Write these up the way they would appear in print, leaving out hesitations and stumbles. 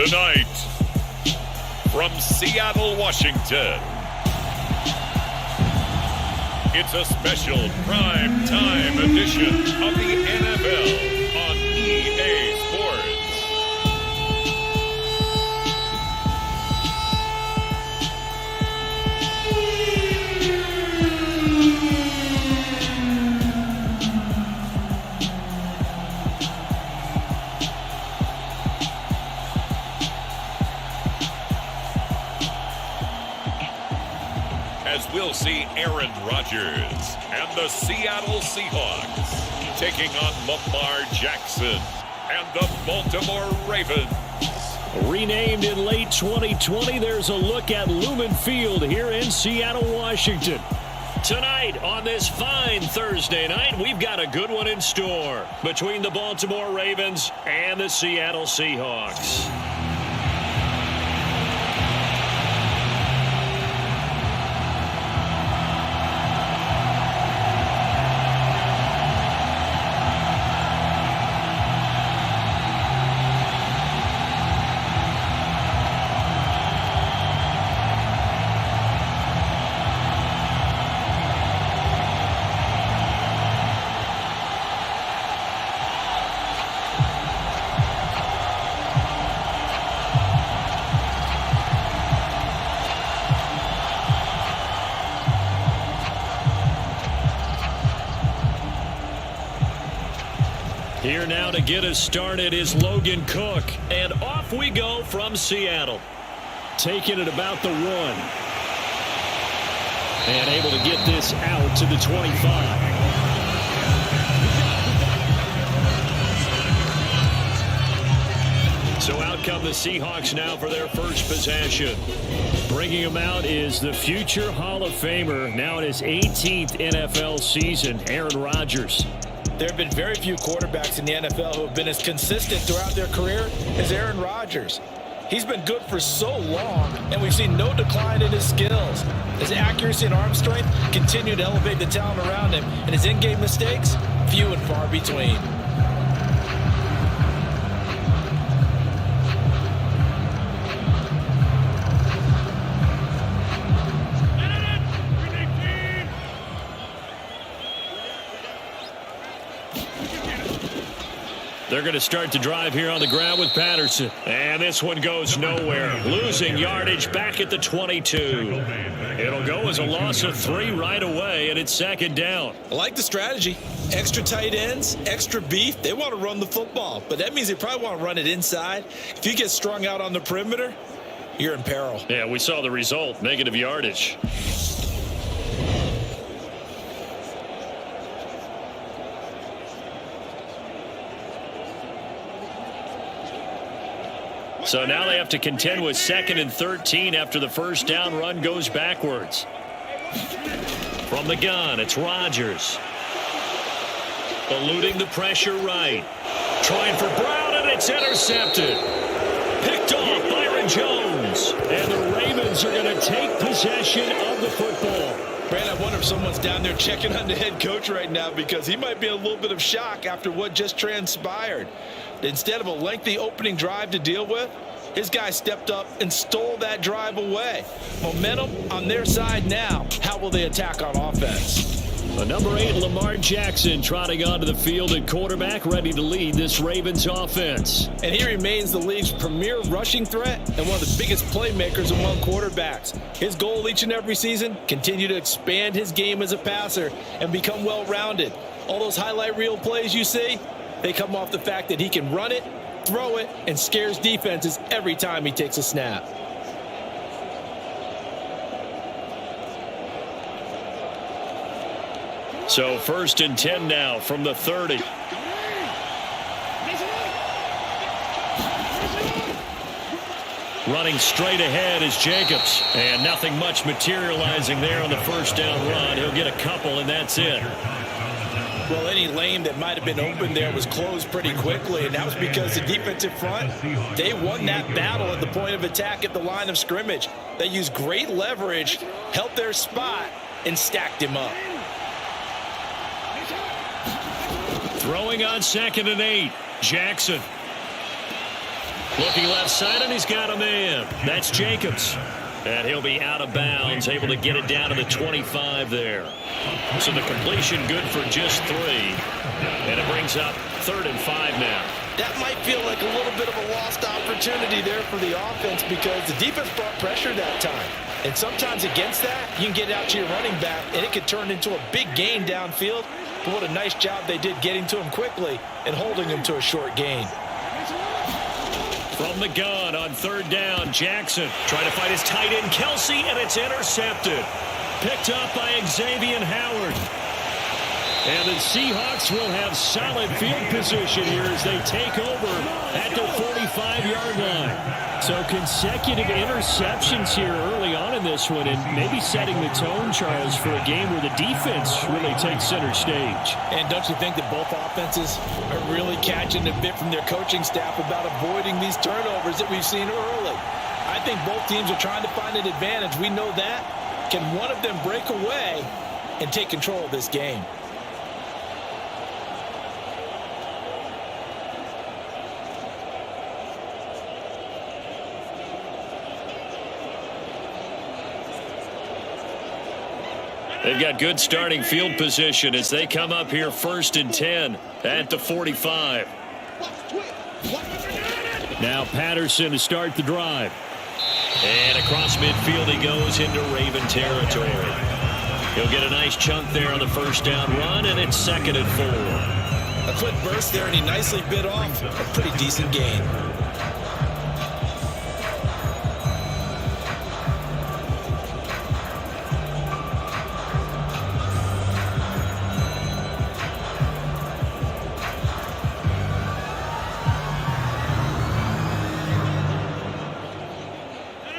Tonight, from Seattle, Washington, it's a special prime time edition of the NFL on EA Sports. As we'll see Aaron Rodgers and the Seattle Seahawks taking on Lamar Jackson and the Baltimore Ravens. Renamed in late 2020, there's a look at Lumen Field here in Seattle, Washington. Tonight, on this fine Thursday night, we've got a good one in store between the Baltimore Ravens and the Seattle Seahawks. Here now to get us started is Logan Cook. And off we go from Seattle. Taking it about the 1. And able to get this out to the 25. So out come the Seahawks now for their first possession. Bringing him out is the future Hall of Famer, now in his 18th NFL season, Aaron Rodgers. There have been very few quarterbacks in the NFL who have been as consistent throughout their career as Aaron Rodgers. He's been good for so long, and we've seen no decline in his skills. His accuracy and arm strength continue to elevate the talent around him, and his in-game mistakes, few and far between. They're going to start to drive here on the ground with Patterson. And this one goes nowhere. Losing yardage back at the 22. It'll go as a loss of 3 right away, and it's second down. I like the strategy. Extra tight ends, extra beef. They want to run the football, but that means they probably want to run it inside. If you get strung out on the perimeter, you're in peril. Yeah, we saw the result, negative yardage. So now they have to contend with 2nd and 13 after the first down run goes backwards. From the gun, it's Rodgers. Eluding the pressure right. Trying for Brown, and it's intercepted. Picked off Byron Jones. And the Ravens are going to take possession of the football. Brand, I wonder if someone's down there checking on the head coach right now because he might be in a little bit of shock after what just transpired. Instead of a lengthy opening drive to deal with, his guy stepped up and stole that drive away. Momentum on their side now. How will they attack on offense? The number 8, Lamar Jackson, trotting onto the field at quarterback, ready to lead this Ravens offense. And he remains the league's premier rushing threat and one of the biggest playmakers among quarterbacks. His goal each and every season, continue to expand his game as a passer and become well-rounded. All those highlight reel plays you see, they come off the fact that he can run it, throw it, and scares defenses every time he takes a snap. So 1st and 10 now from the 30. Running straight ahead is Jacobs. And nothing much materializing there on the first down run. He'll get a couple, and that's it. Well, any lane that might have been open there was closed pretty quickly, and that was because the defensive front, they won that battle at the point of attack at the line of scrimmage. They used great leverage, held their spot, and stacked him up. Throwing on 2nd and 8, Jackson. Looking left side, and he's got a man. That's Jacobs. And he'll be out of bounds, able to get it down to the 25 there. So the completion good for just 3. And it brings up 3rd and 5 now. That might feel like a little bit of a lost opportunity there for the offense because the defense brought pressure that time. And sometimes against that, you can get out to your running back, and it could turn into a big gain downfield. But what a nice job they did getting to him quickly and holding him to a short gain. From the gun on 3rd down, Jackson trying to find his tight end, Kelsey, and it's intercepted. Picked up by Xavier Howard. And the Seahawks will have solid field position here as they take over at the 45-yard line. So consecutive interceptions here early on in this one, and maybe setting the tone, Charles, for a game where the defense really takes center stage. And don't you think that both offenses are really catching a bit from their coaching staff about avoiding these turnovers that we've seen early? I think both teams are trying to find an advantage. We know that. Can one of them break away and take control of this game? They've got good starting field position as they come up here 1st and 10 at the 45. Now Patterson to start the drive. And across midfield he goes into Raven territory. He'll get a nice chunk there on the 1st down run, and it's 2nd and 4. A quick burst there, and he nicely bit off a pretty decent gain.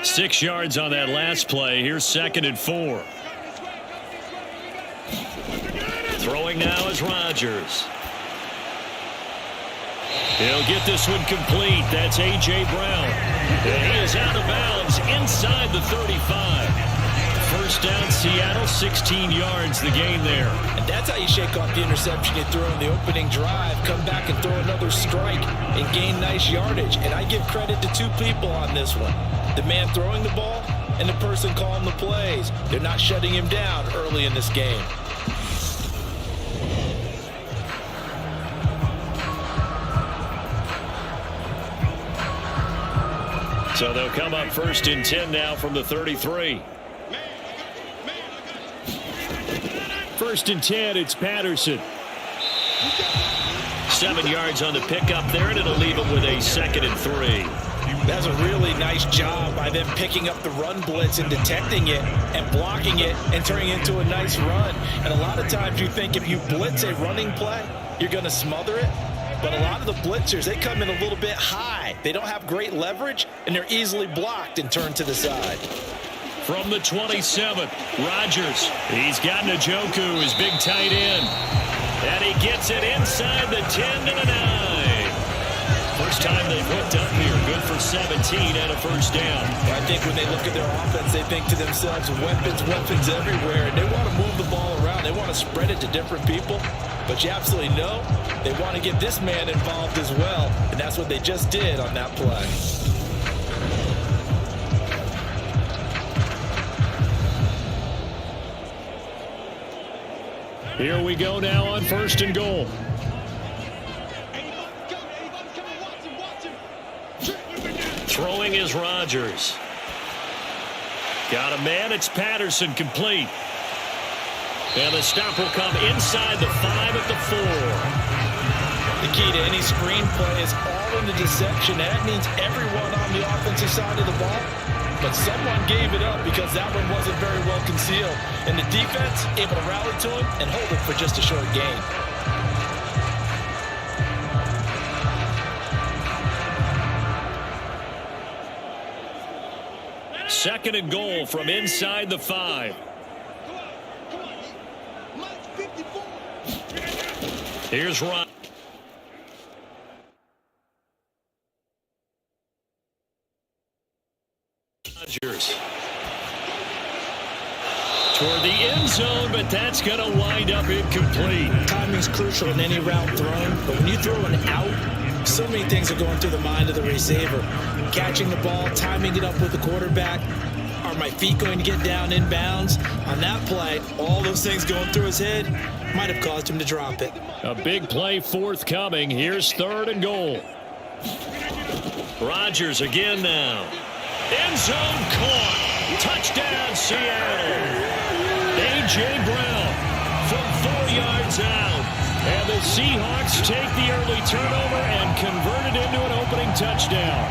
Six yards on that last play. Here's 2nd and 4. Throwing now is Rodgers. He'll get this one complete. That's A.J. Brown. And he is out of bounds inside the 35. 1st down, Seattle, 16 yards the gain there. And that's how you shake off the interception you threw in the opening drive. Come back and throw another strike and gain nice yardage. And I give credit to 2 people on this one. The man throwing the ball and the person calling the plays. They're not shutting him down early in this game. So they'll come up 1st and 10 now from the 33. 1st and 10, it's Patterson. 7 yards on the pickup there, and it'll leave him with a 2nd and 3. That's a really nice job by them picking up the run blitz and detecting it and blocking it and turning it into a nice run. And a lot of times you think if you blitz a running play, you're going to smother it. But a lot of the blitzers, they come in a little bit high. They don't have great leverage, and they're easily blocked and turned to the side. From the 27, Rodgers. He's got Njoku, his big tight end. And he gets it inside the 10 to the 9. First time they've hooked up here. Good for 17 and a 1st down. I think when they look at their offense, they think to themselves, weapons everywhere. And they want to move the ball around. They want to spread it to different people. But you absolutely know they want to get this man involved as well. And that's what they just did on that play. Here we go now on 1st and goal. Throwing is Rodgers. Got a man. It's Patterson, complete. And the stop will come inside the 5 at the 4. The key to any screen play is all in the deception. That means everyone on the offensive side of the ball. But someone gave it up because that one wasn't very well concealed. And the defense able to rally to him and hold it for just a short gain. Second and goal from inside the 5. Here's Rodgers. Toward the end zone, but that's going to wind up incomplete. Timing's crucial in any route thrown, but when you throw an out, so many things are going through the mind of the receiver. Catching the ball, timing it up with the quarterback. Are my feet going to get down in bounds? On that play, all those things going through his head might have caused him to drop it. A big play forthcoming. Here's 3rd and goal. Rodgers again now. End zone caught. Touchdown, Seattle. A.J. Brown from 4 yards out. And the Seahawks take the early turnover and convert it into an opening touchdown.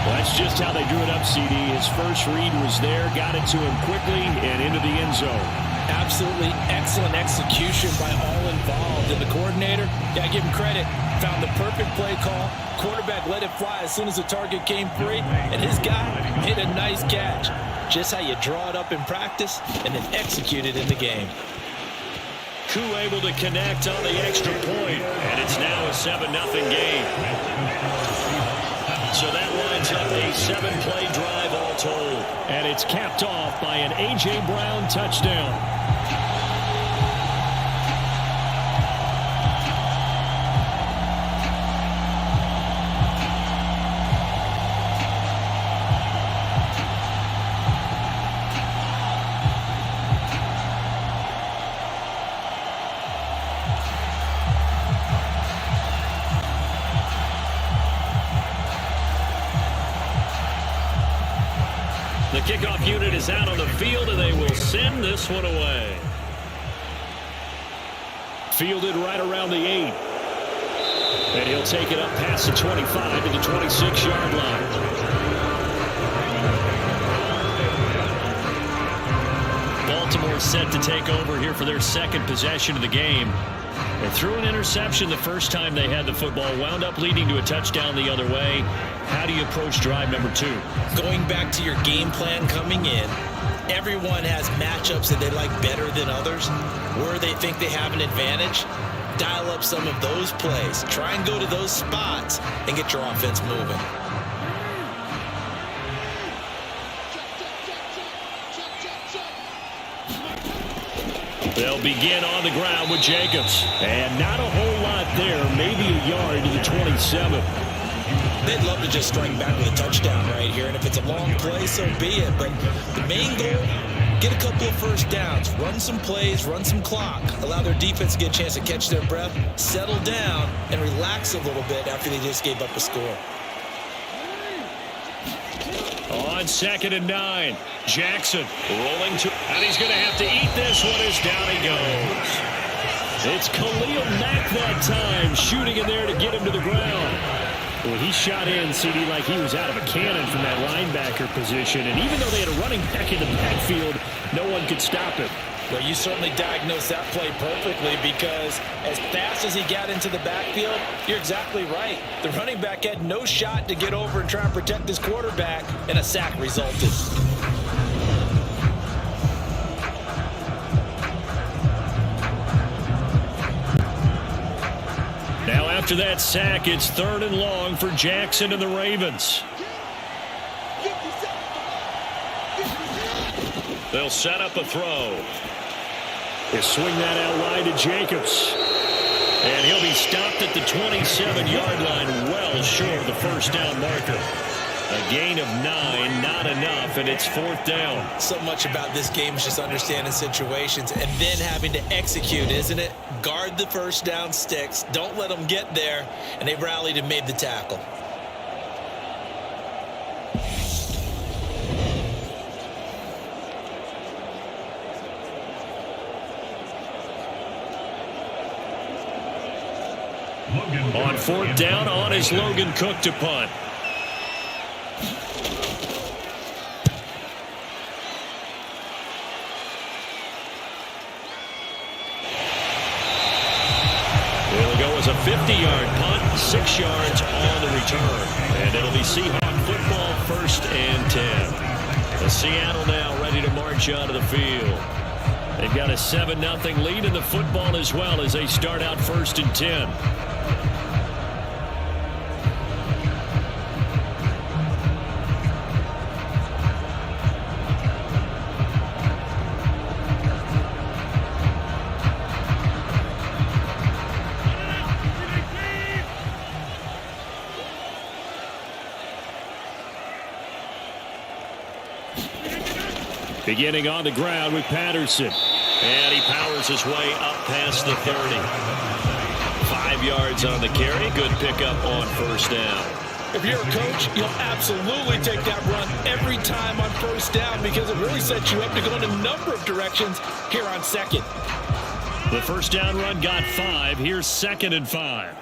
That's just how they drew it up, CD. His first read was there, got it to him quickly, and into the end zone. Absolutely excellent execution by all involved. And the coordinator, yeah, give him credit, found the perfect play call. Quarterback let it fly as soon as the target came free, and his guy hit a nice catch. Just how you draw it up in practice and then execute it in the game. Koo able to connect on the extra point, and it's now a 7-0 game. So that winds up a 7-play drive all told. And it's capped off by an A.J. Brown touchdown. The kickoff unit is out on the field, and they will send this one away. Fielded right around the 8. And he'll take it up past the 25 to the 26-yard line. Baltimore set to take over here for their second possession of the game. They threw an interception the first time they had the football, wound up leading to a touchdown the other way. How do you approach drive number 2? Going back to your game plan coming in, everyone has matchups that they like better than others, where they think they have an advantage. Dial up some of those plays. Try and go to those spots and get your offense moving. They'll begin on the ground with Jacobs. And not a whole lot there, maybe a yard to the 27. They'd love to just strike back with a touchdown right here, and if it's a long play, so be it. But the main goal, get a couple of first downs, run some plays, run some clock, allow their defense to get a chance to catch their breath, settle down, and relax a little bit after they just gave up a score. On 2nd and 9, Jackson rolling to, and he's going to have to eat this one as down he goes. It's Khalil Mack that time, shooting in there to get him to the ground. Well, he shot in, CD, like he was out of a cannon from that linebacker position. And even though they had a running back in the backfield, no one could stop him. Well, you certainly diagnosed that play perfectly, because as fast as he got into the backfield, you're exactly right. The running back had no shot to get over and try and protect his quarterback, and a sack resulted. Now after that sack, it's 3rd and long for Jackson and the Ravens. They'll set up a throw. They swing that out wide to Jacobs. And he'll be stopped at the 27-yard line, well short of the first down marker. A gain of 9, not enough, and it's 4th down. So much about this game is just understanding situations and then having to execute, isn't it? Guard the first down sticks. Don't let them get there. And they rallied and made the tackle. On 4th down, on is Logan Cook to punt. It'll go as a 50-yard punt, 6 yards on the return. And it'll be Seahawk football, 1st and 10. The Seattle now ready to march onto the field. They've got a 7-0 lead in the football as well as they start out 1st and 10. Beginning on the ground with Patterson. And he powers his way up past the 30. 5 yards on the carry. Good pickup on first down. If you're a coach, you'll absolutely take that run every time on first down because it really sets you up to go in a number of directions here on second. The first down run got 5. Here's 2nd and 5.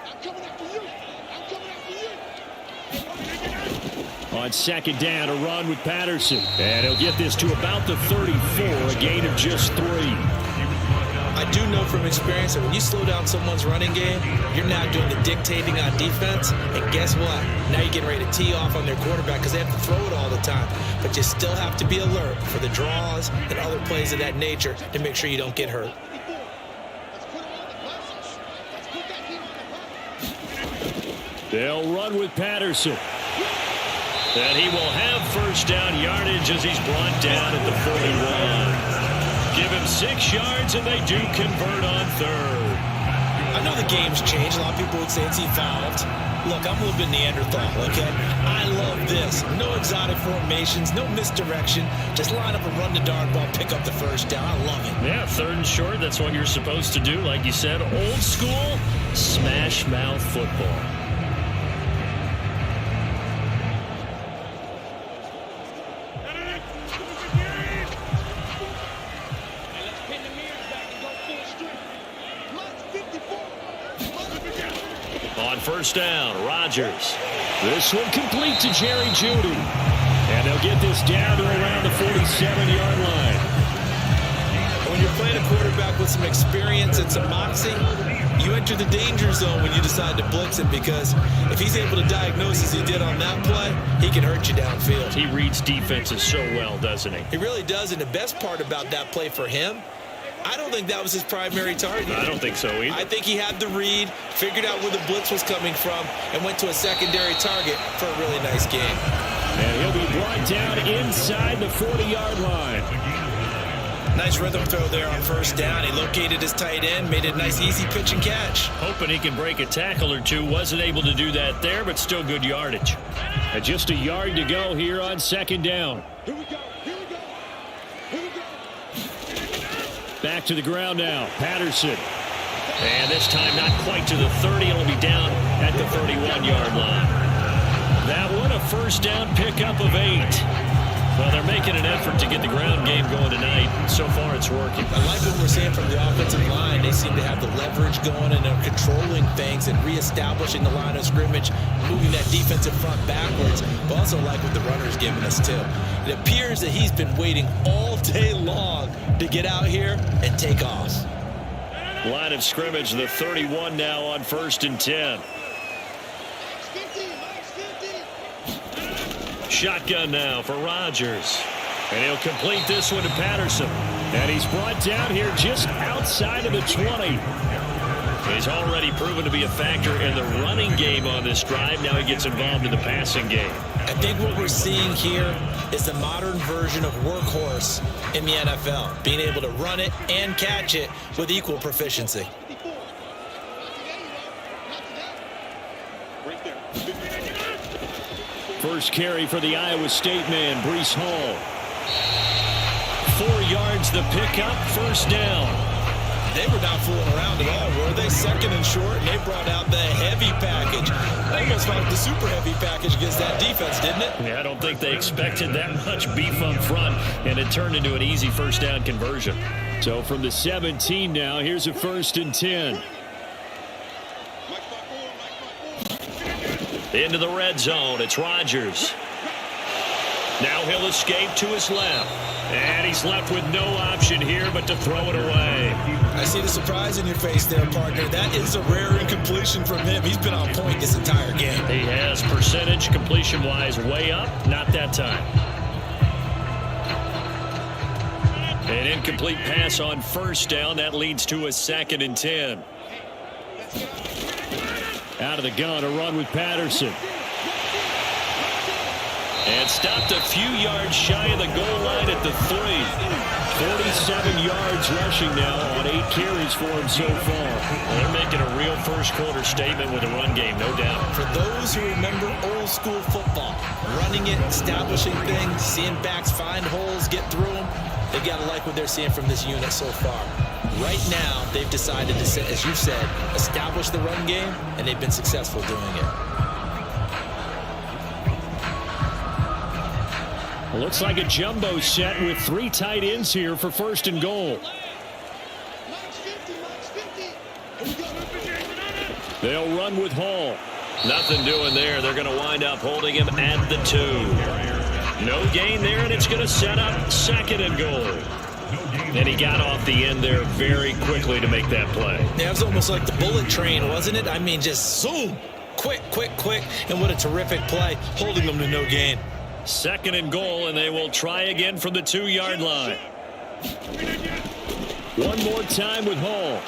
On 2nd down, a run with Patterson. And he'll get this to about the 34, a gain of just 3. I do know from experience that when you slow down someone's running game, you're now doing the dictating on defense. And guess what? Now you're getting ready to tee off on their quarterback because they have to throw it all the time. But you still have to be alert for the draws and other plays of that nature to make sure you don't get hurt. They'll run with Patterson. And he will have first down yardage as he's brought down at the 41. Give him 6 yards, and they do convert on 3rd. I know the game's changed. A lot of people would say it's evolved. Look, I'm a little bit Neanderthal, okay? I love this. No exotic formations, no misdirection. Just line up and run the darn ball, pick up the first down. I love it. Yeah, 3rd and short, that's what you're supposed to do. Like you said, old school, smash mouth football. On first down, Rodgers. This one complete to Jerry Jeudy. And they'll get this down to around the 47-yard line. When you're playing a quarterback with some experience and some moxie, you enter the danger zone when you decide to blitz him because if he's able to diagnose as he did on that play, he can hurt you downfield. He reads defenses so well, doesn't he? He really does, and the best part about that play for him, I don't think that was his primary target. I don't think so either. I think he had the read, figured out where the blitz was coming from, and went to a secondary target for a really nice game. And he'll be brought down inside the 40-yard line. Nice rhythm throw there on first down. He located his tight end, made it a nice easy pitch and catch. Hoping he can break a tackle or two. Wasn't able to do that there, but still good yardage. And just a yard to go here on 2nd down. Here we go. Back to the ground now. Patterson. And this time not quite to the 30. It'll be down at the 31-yard line. That one a first down pickup of 8. Well, they're making an effort to get the ground game going tonight. So far, it's working. I like what we're seeing from the offensive line. They seem to have the leverage going and they're controlling things and reestablishing the line of scrimmage, moving that defensive front backwards. But also like what the runner's giving us, too. It appears that he's been waiting all day long to get out here and take off. Line of scrimmage, the 31 now on 1st and 10. Shotgun now for Rodgers. And he'll complete this one to Patterson. And he's brought down here just outside of the 20. He's already proven to be a factor in the running game on this drive. Now he gets involved in the passing game. I think what we're seeing here is the modern version of workhorse in the NFL. Being able to run it and catch it with equal proficiency. First carry for the Iowa State man, Breece Hall. 4 yards the pickup, first down. They were not fooling around at all, were they? 2nd and short, and they brought out the heavy package. Almost like the super heavy package against that defense, didn't it? Yeah, I don't think they expected that much beef up front, and it turned into an easy first down conversion. So from the 17 now, here's a 1st and 10. Into the red zone, it's Rodgers. Now he'll escape to his left. And he's left with no option here but to throw it away. I see the surprise in your face there, partner. That is a rare incompletion from him. He's been on point this entire game. He has percentage completion-wise way up. Not that time. An incomplete pass on first down. That leads to a 2nd and 10. Out of the gun, a run with Patterson. And stopped a few yards shy of the goal line at the 3. 47 yards rushing now on 8 carries for him so far. Well, they're making a real first-quarter statement with the run game, no doubt. For those who remember old-school football, running it, establishing things, seeing backs find holes, get through them, They've got to like what they're seeing from this unit so far. Right now, they've decided to, as you said, establish the run game, and they've been successful doing it. Looks like a jumbo set with 3 tight ends here for 1st and goal. They'll run with Hall. Nothing doing there. They're going to wind up holding him at the 2. No gain there, and it's going to set up 2nd and goal. And he got off the end there very quickly to make that play. Yeah, it was almost like the bullet train, wasn't it? I mean, just zoom. Quick, quick, quick. And what a terrific play, holding them to no gain. 2nd and goal, and they will try again from the 2-yard line. One more time with Hall.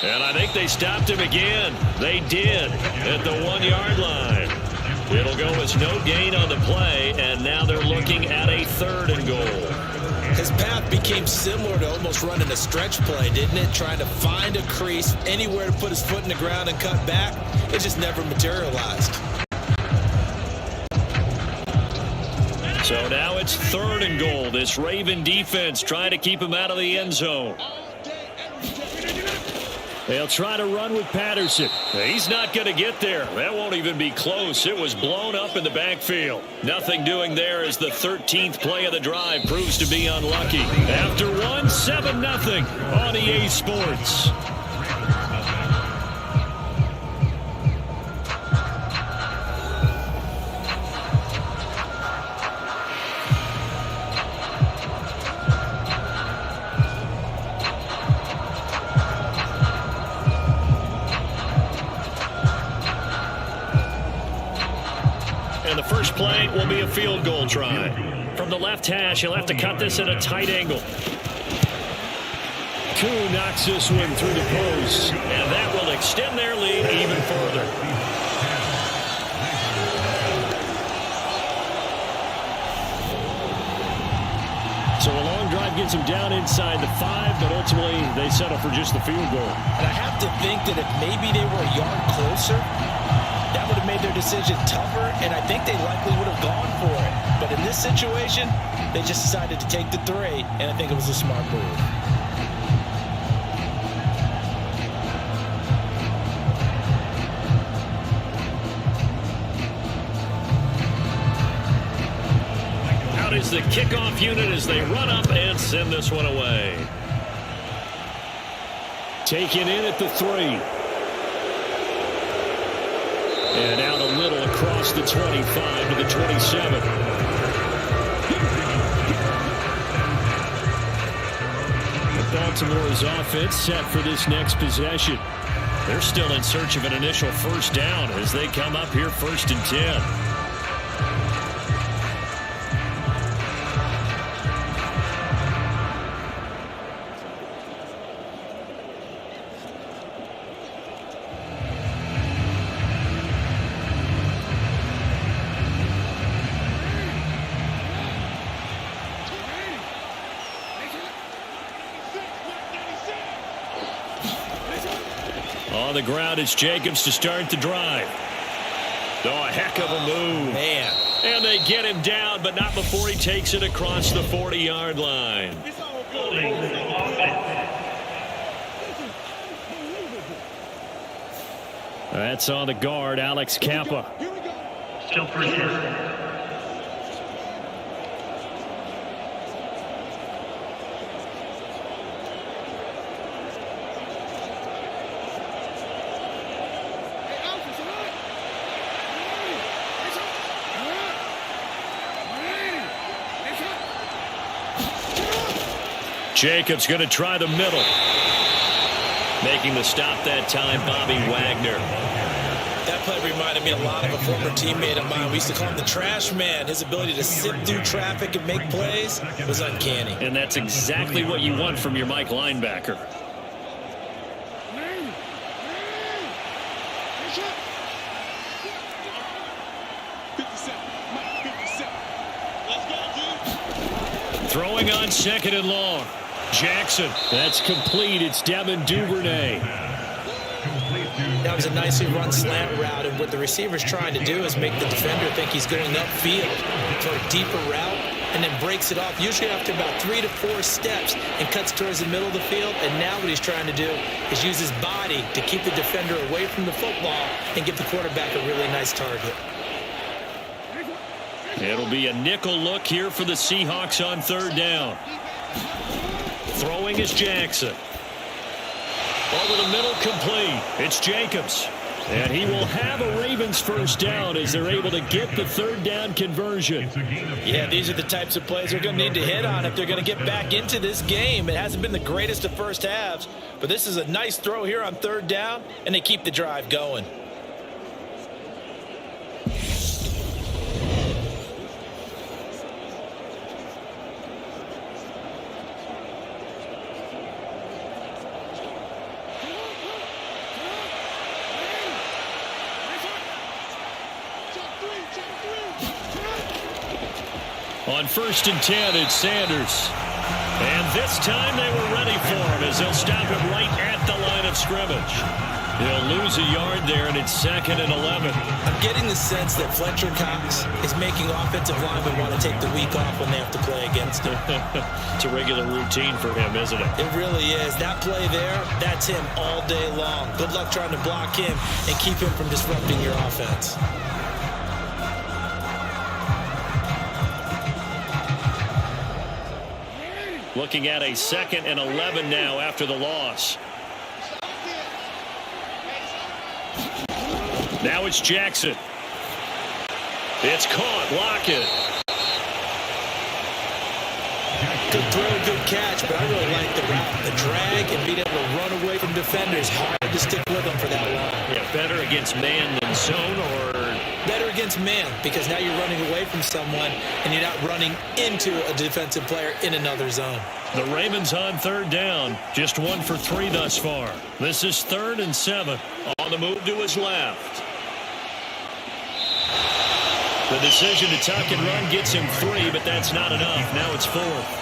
And I think they stopped him again. They did at the 1-yard line. It'll go as no gain on the play, and now they're looking at a 3rd and goal. His path became similar to almost running a stretch play, didn't it? Trying to find a crease, anywhere to put his foot in the ground and cut back. It just never materialized. So now it's 3rd and goal. This Raven defense trying to keep him out of the end zone. They'll try to run with Patterson. He's not going to get there. That won't even be close. It was blown up in the backfield. Nothing doing there as the 13th play of the drive proves to be unlucky. After 1, 7-0 on EA Sports. And the first play will be a field goal try. From the left hash, he'll have to cut this at a tight angle. Koo knocks this one through the post. And that will extend their lead even further. So a long drive gets them down inside the 5, but ultimately they settle for just the field goal. And I have to think that if maybe they were a yard closer, that would have made their decision tougher, and I think they likely would have gone for it. But in this situation, they just decided to take the 3, and I think it was a smart move. Out is the kickoff unit as they run up and send this one away. Taken in at the 3. And out a little across the 25 to the 27. Baltimore's offense set for this next possession. They're still in search of an initial first down as they come up here 1st and 10. On the ground, it's Jacobs to start the drive. Oh, a heck of a move. Man. And they get him down, but not before he takes it across the 40-yard line. That's on the guard, Alex Kappa. Still first down. Jacobs going to try the middle. Making the stop that time, Bobby Wagner. That play reminded me a lot of a former teammate of mine. We used to call him the trash man. His ability to sift through traffic and make plays was uncanny. And that's exactly what you want from your Mike linebacker. Throwing on 2nd and long. Jackson. That's complete. It's Devin Duvernay. That was a nicely run slant route, and what the receiver's trying to do is make the defender think he's going upfield for a deeper route. and then breaks it off, usually after about 3 to 4 steps, and cuts towards the middle of the field. And now what he's trying to do is use his body to keep the defender away from the football and give the quarterback a really nice target. It'll be a nickel look here for the Seahawks on third down. Throwing is Jackson. Over the middle, complete. It's Jacobs. And he will have a Ravens first down as they're able to get the third down conversion. Yeah, these are the types of plays they're going to need to hit on if they're going to get back into this game. It hasn't been the greatest of first halves, but this is a nice throw here on third down, and they keep the drive going. On 1st and 10, it's Sanders. And this time they were ready for him as they'll stop him right at the line of scrimmage. He'll lose a yard there, and it's 2nd and 11. I'm getting the sense that Fletcher Cox is making offensive linemen want to take the week off when they have to play against him. It's a regular routine for him, isn't it? It really is. That play there, that's him all day long. Good luck trying to block him and keep him from disrupting your offense. Looking at a 2nd and 11 now after the loss. Now it's Jackson. It's caught. Lockett. Good throw, good catch, but I really like the route. The drag and being able to run away from defenders. Hard to stick with them for that long. Yeah, better against man than zone, or better against man, because now you're running away from someone and you're not running into a defensive player in another zone. The Ravens on third down. Just 1 for 3 thus far. This is 3rd and 7. On the move to his left. The decision to tuck and run gets him 3, but that's not enough. Now it's 4th.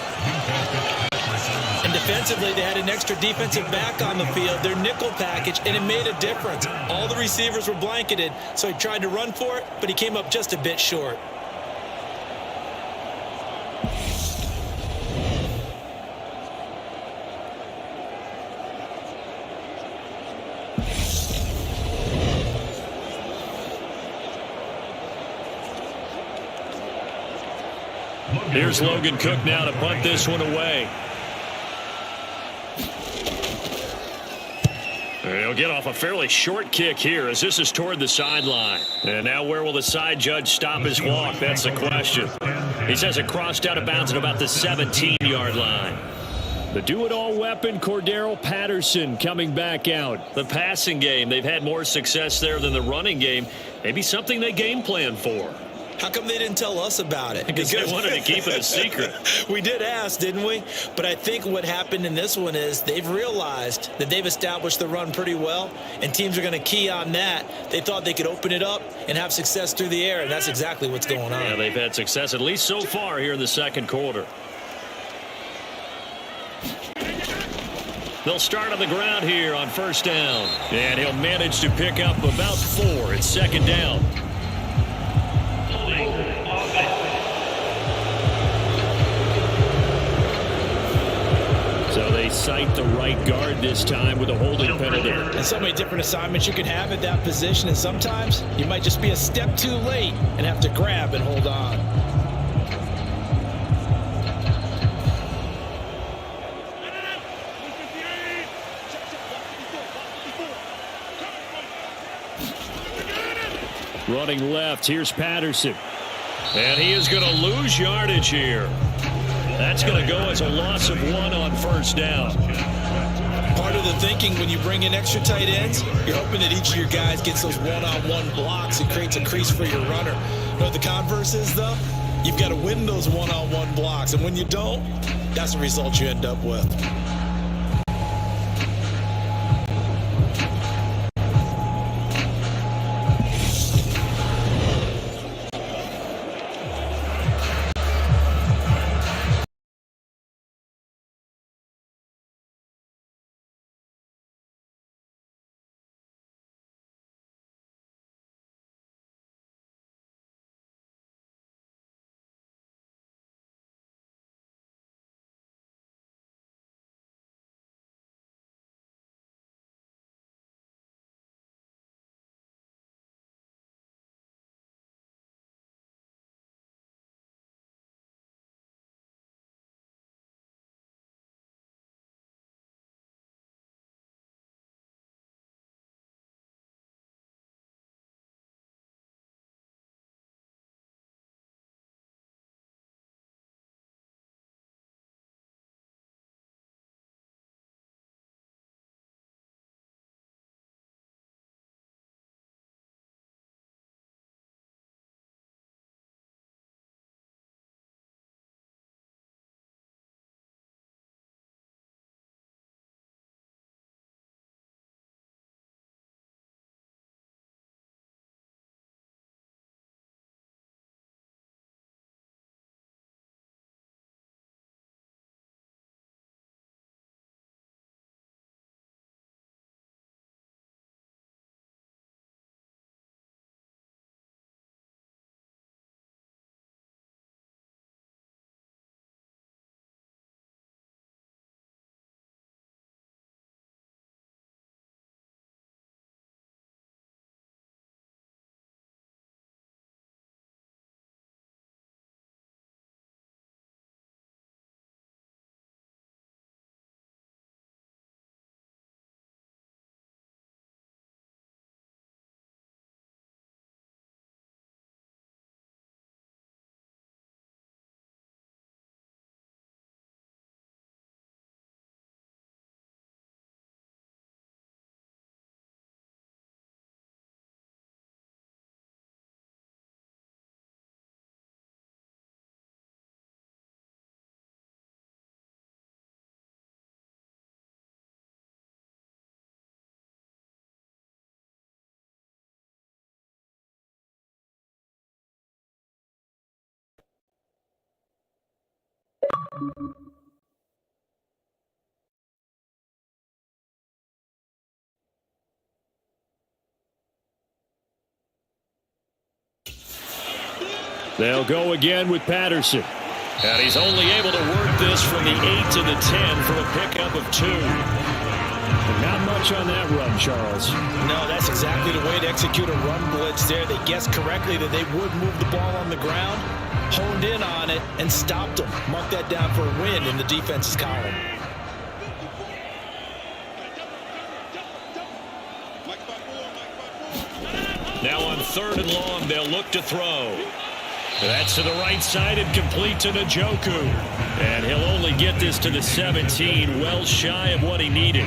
And defensively, they had an extra defensive back on the field, their nickel package, and it made a difference. All the receivers were blanketed, so he tried to run for it, but he came up just a bit short. Here's Logan Cook now to punt this one away. He'll get off a fairly short kick here as this is toward the sideline. And now where will the side judge stop his walk? That's the question. He says it crossed out of bounds at about the 17-yard line. The do-it-all weapon, Cordero Patterson, coming back out. The passing game, they've had more success there than the running game. Maybe something they game plan for. How come they didn't tell us about it? Because they wanted to keep it a secret. We did ask, didn't we? But I think what happened in this one is they've realized that they've established the run pretty well, and teams are going to key on that. They thought they could open it up and have success through the air, and that's exactly what's going on. Yeah, they've had success, at least so far here in the second quarter. They'll start on the ground here on 1st down. And he'll manage to pick up about 4. It's 2nd down. So they cite the right guard this time with a holding penalty. And so many different assignments you can have at that position, and sometimes you might just be a step too late and have to grab and hold on. Running left, here's Patterson. And he is going to lose yardage here. That's going to go as a loss of 1 on 1st down. Part of the thinking when you bring in extra tight ends, you're hoping that each of your guys gets those one-on-one blocks and creates a crease for your runner. You know what the converse is, though? You've got to win those one-on-one blocks, and when you don't, that's the result you end up with. They'll go again with Patterson. And he's only able to work this from the 8 to the 10 for a pickup of 2. Not much on that run, Charles. No, that's exactly the way to execute a run blitz there. They guessed correctly that they would move the ball on the ground, honed in on it, and stopped them. Mark that down for a win in the defense's column. Now on 3rd and long, they'll look to throw. That's to the right side and complete to Njoku. And he'll only get this to the 17, well shy of what he needed.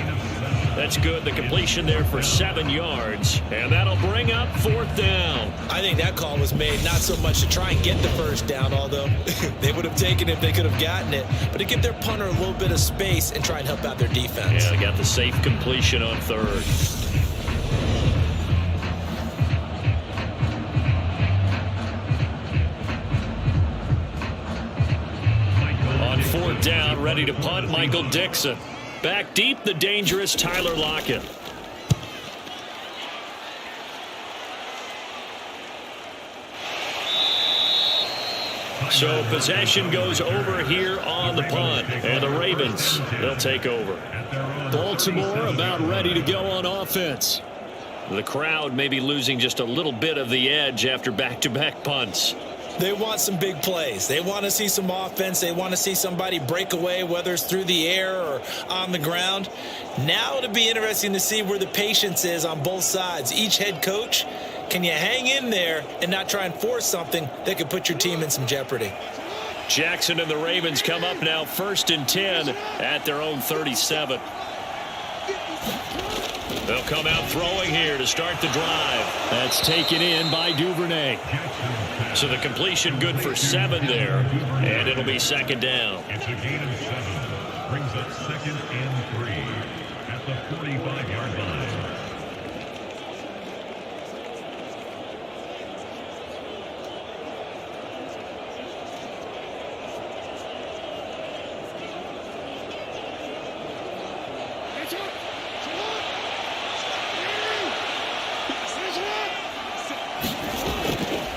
That's good. The completion there for 7 yards. And that'll bring up 4th down. I think that call was made not so much to try and get the first down, although they would have taken it if they could have gotten it, but to give their punter a little bit of space and try and help out their defense. Yeah, they got the safe completion on 3rd. On 4th down, ready to punt, Michael Dixon. Back deep, the dangerous Tyler Lockett. So possession goes over here on the punt. And the Ravens, they'll take over. Baltimore about ready to go on offense. The crowd may be losing just a little bit of the edge after back-to-back punts. They want some big plays. They want to see some offense. They want to see somebody break away, whether it's through the air or on the ground. Now it'll be interesting to see where the patience is on both sides. Each head coach, can you hang in there and not try and force something that could put your team in some jeopardy? Jackson and the Ravens come up now 1st and 10 at their own 37. They'll come out throwing here to start the drive. That's taken in by Duvernay. So the completion good for 7 there, and it'll be 2nd down. It's a gain of 7. Brings up 2nd and 3 at the 45-yard line.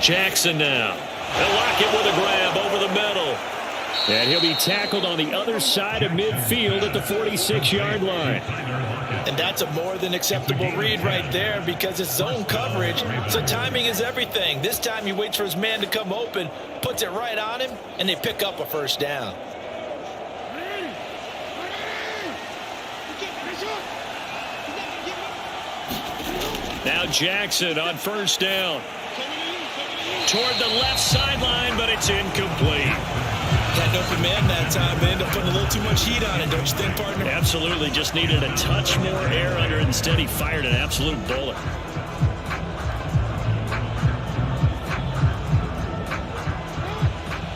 Jackson now. They'll lock it with a grab over the middle. And he'll be tackled on the other side of midfield at the 46-yard line. And that's a more than acceptable read right there because it's zone coverage, so timing is everything. This time he waits for his man to come open, puts it right on him, and they pick up a 1st down. Now Jackson on 1st down. Toward the left sideline, but it's incomplete. Had an open man that time, but ended up putting a little too much heat on it, don't you think, partner? Absolutely. Just needed a touch more air under it. Instead, he fired an absolute bullet.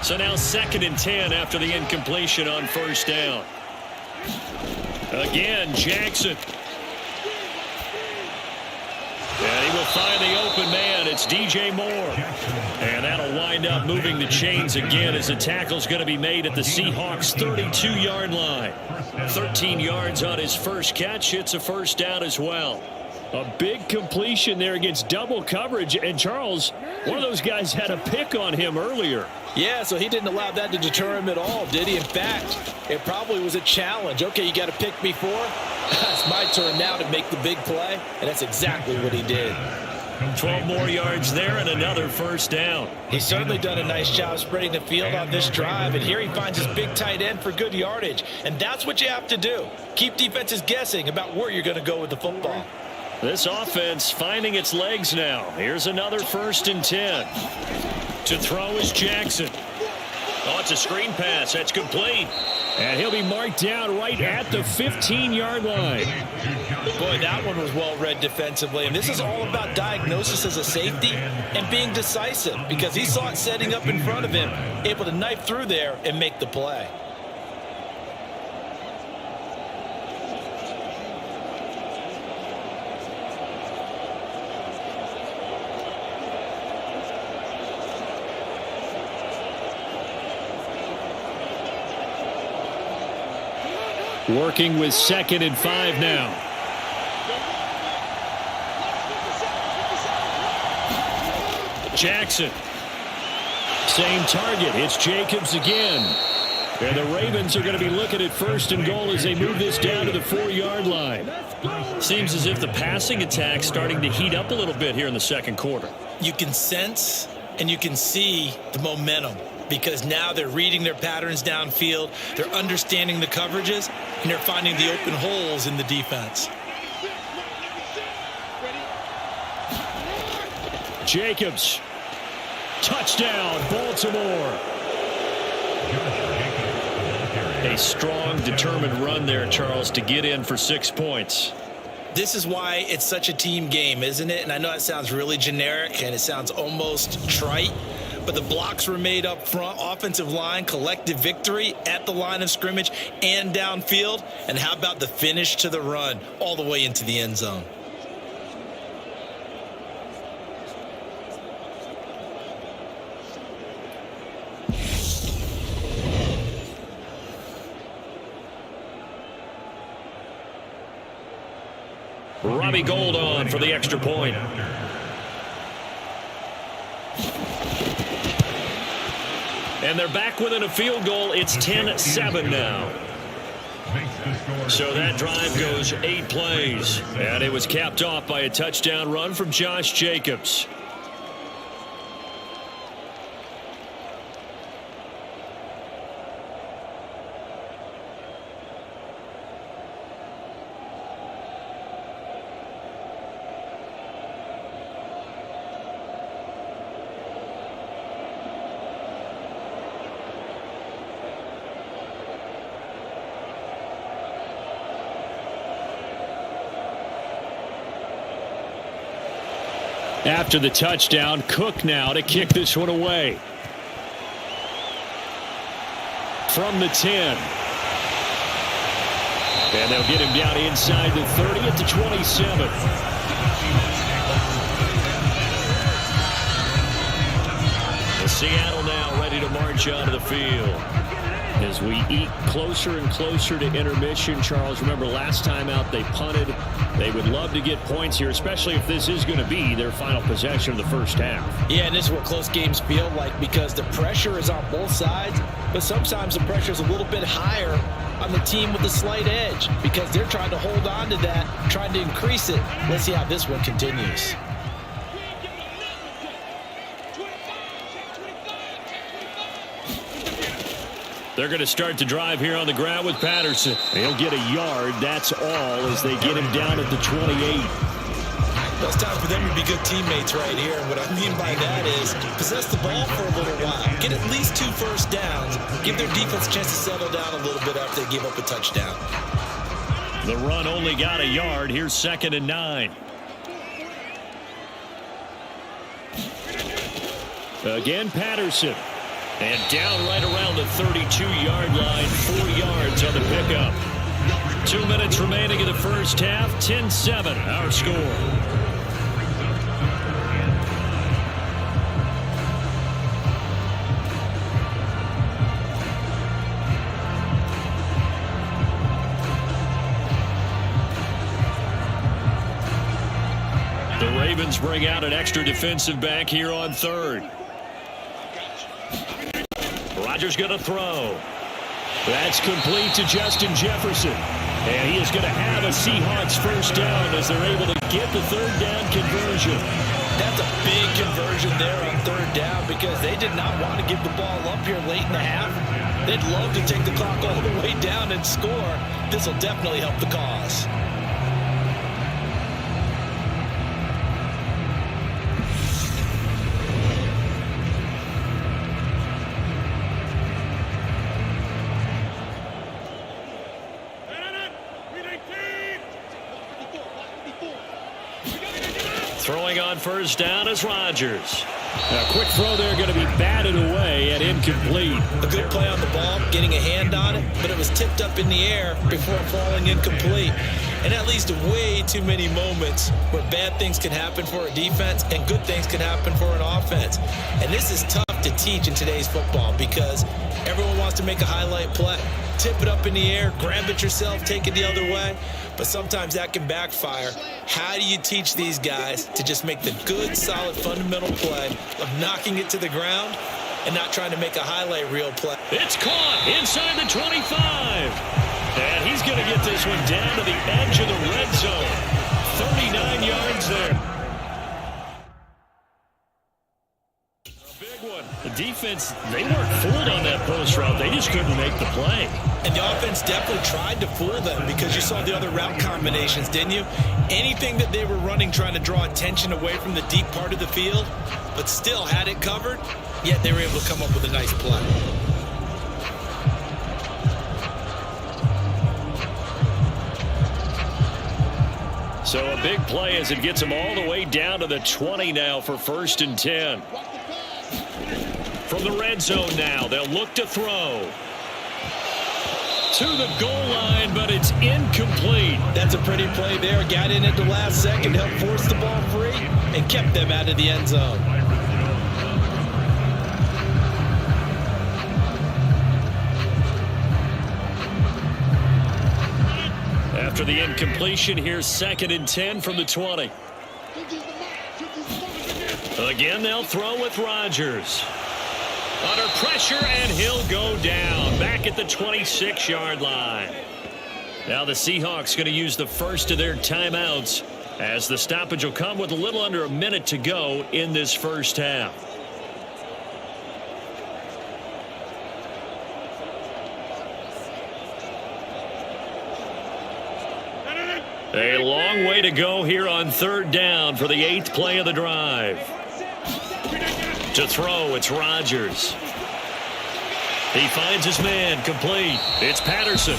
So now 2nd and 10 after the incompletion on 1st down. Again, Jackson. And he will find the open man. It's DJ Moore. And that'll wind up moving the chains again as the tackle's going to be made at the Seahawks' 32-yard line. 13 yards on his first catch. It's a 1st down as well. A big completion there against double coverage. And Charles, one of those guys had a pick on him earlier. Yeah, so he didn't allow that to deter him at all, did he? In fact, it probably was a challenge. Okay, you got to pick me 4. It's my turn now to make the big play, and that's exactly what he did. 12 more yards there and another 1st down. He's certainly done a nice job spreading the field on this drive, and here he finds his big tight end for good yardage. And that's what you have to do. Keep defenses guessing about where you're going to go with the football. This offense finding its legs now. Here's another 1st and 10. To throw is Jackson. Oh, it's a screen pass. That's complete. And he'll be marked down right at the 15-yard line. Boy, that one was well read defensively. And this is all about diagnosis as a safety and being decisive because he saw it setting up in front of him, able to knife through there and make the play. Working with 2nd and 5 now. Jackson. Same target. It's Jacobs again. And the Ravens are going to be looking at 1st and goal as they move this down to the 4-yard line. Seems as if the passing attack's starting to heat up a little bit here in the second quarter. You can sense and you can see the momentum because now they're reading their patterns downfield, they're understanding the coverages, and they're finding the open holes in the defense. Jacobs. Touchdown, Baltimore. A strong, determined run there, Charles, to get in for 6 points. This is why it's such a team game, isn't it? And I know it sounds really generic and it sounds almost trite, but the blocks were made up front, offensive line, collective victory at the line of scrimmage and downfield. And how about the finish to the run all the way into the end zone? Robbie Gould on for the extra point. And they're back within a field goal. It's 10-7 now. So that drive goes 8 plays. And it was capped off by a touchdown run from Josh Jacobs. After the touchdown, Cook now to kick this one away. From the 10. And they'll get him down inside the 30 at the 27. Seattle now ready to march onto the field. As we eke closer and closer to intermission, Charles, remember last time out they punted. They would love to get points here, especially if this is going to be their final possession of the first half. Yeah, and this is what close games feel like because the pressure is on both sides, but sometimes the pressure is a little bit higher on the team with the slight edge because they're trying to hold on to that, trying to increase it. Let's see how this one continues. They're going to start the drive here on the ground with Patterson. He'll get a yard. That's all as they get him down at the 28. Well, it's time for them to be good teammates right here. And what I mean by that is possess the ball for a little while. Get at least 2 first downs. Give their defense a chance to settle down a little bit after they give up a touchdown. The run only got a yard. Here's 2nd and 9. Again, Patterson. And down right around the 32-yard line, 4 yards on the pickup. 2 minutes remaining in the first half, 10-7, our score. The Ravens bring out an extra defensive back here on 3rd. Rodgers going to throw. That's complete to Justin Jefferson. And he is going to have a Seahawks first down as they're able to get the 3rd down conversion. That's a big conversion there on 3rd down because they did not want to give the ball up here late in the half. They'd love to take the clock all the way down and score. This will definitely help the cause. Throwing on first down is Rodgers. A quick throw there going to be batted away and incomplete. A good play on the ball, getting a hand on it, but it was tipped up in the air before falling incomplete. And that leads to way too many moments where bad things can happen for a defense and good things can happen for an offense. And this is tough to teach in today's football because everyone wants to make a highlight play. tip it up in the air, grab it yourself, take it the other way. But sometimes that can backfire. How do you teach these guys to just make the good, solid, fundamental play of knocking it to the ground and not trying to make a highlight reel play? It's caught inside the 25. And he's going to get this one down to the edge of the red zone. 39 yards there. The defense, they weren't fooled on that post route. They just couldn't make the play. And the offense definitely tried to fool them because you saw the other route combinations, didn't you? Anything that they were running trying to draw attention away from the deep part of the field, but still had it covered, yet they were able to come up with a nice play. So a big play as it gets them all the way down to the 20 now for 1st and 10. From the red zone now, they'll look to throw. To the goal line, but it's incomplete. That's a pretty play there. Got in at the last second, helped force the ball free, and kept them out of the end zone. After the incompletion, here's 2nd and 10 from the 20. Again, they'll throw with Rodgers. Under pressure, and he'll go down. Back at the 26-yard line. Now the Seahawks going to use the first of their timeouts as the stoppage will come with a little under a minute to go in this first half. A long way to go here on 3rd down for the 8th play of the drive. To throw, it's Rodgers. He finds his man, complete. It's Patterson.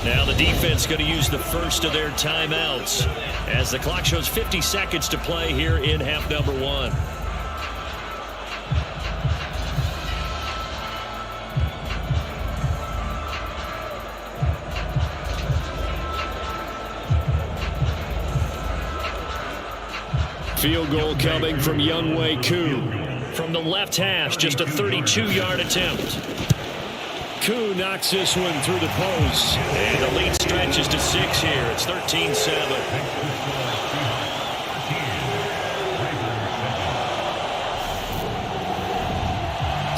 Now the defense going to use the first of their timeouts as the clock shows 50 seconds to play here in half number 1. Field goal coming from Younghoe Koo. From the left hash, just a 32-yard attempt. Koo knocks this one through the post. And the lead stretches to 6 here. It's 13-7.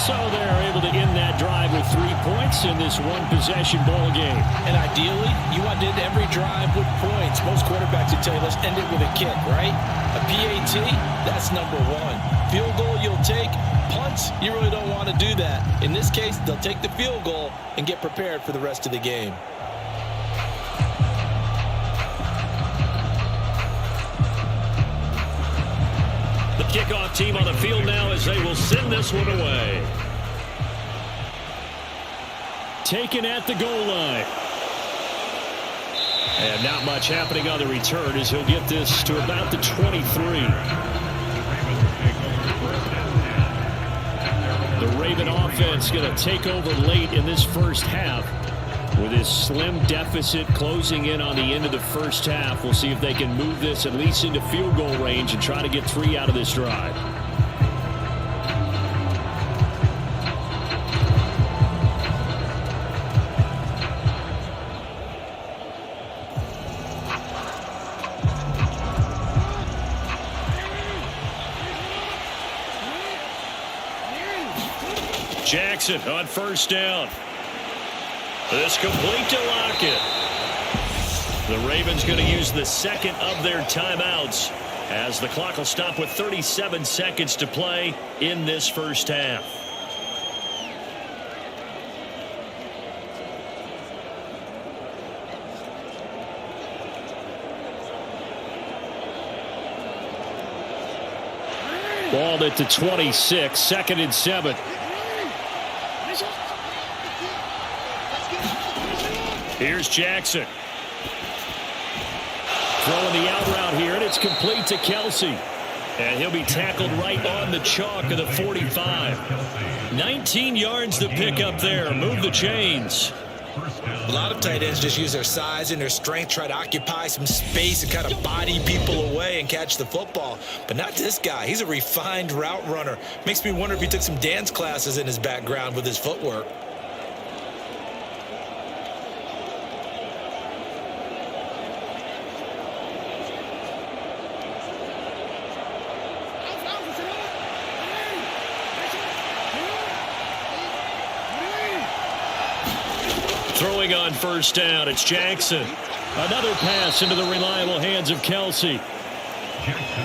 So they're able to end that drive with 3 points in this one-possession ball game. And ideally, you want to end every drive with points. Most quarterbacks would tell you, let's end it with a kick, right? A PAT, that's number 1. Field goal you'll take. Punts, you really don't want to do that. In this case, they'll take the field goal and get prepared for the rest of the game. The kickoff team on the field now as they will send this one away. Taken at the goal line. And not much happening on the return as he'll get this to about the 23. The Raven offense going to take over late in this first half with his slim deficit closing in on the end of the first half. We'll see if they can move this at least into field goal range and try to get 3 out of this drive. Jackson on 1st down. This complete to Lockett. The Ravens going to use the 2nd of their timeouts as the clock will stop with 37 seconds to play in this first half. Ball at the 26, 2nd and 7. Here's Jackson. Throwing the out route here, and it's complete to Kelsey. And he'll be tackled right on the chalk of the 45. 19 yards to pick up there. Move the chains. A lot of tight ends just use their size and their strength, try to occupy some space and kind of body people away and catch the football. But not this guy. He's a refined route runner. Makes me wonder if he took some dance classes in his background with his footwork. Throwing on first down, it's Jackson. Another pass into the reliable hands of Kelsey.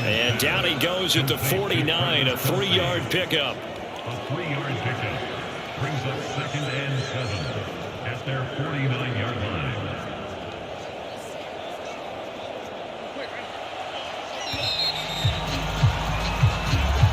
And down he goes at the 49, a 3-yard pickup. A 3-yard pickup brings up 2nd and 7 at their 49-yard line.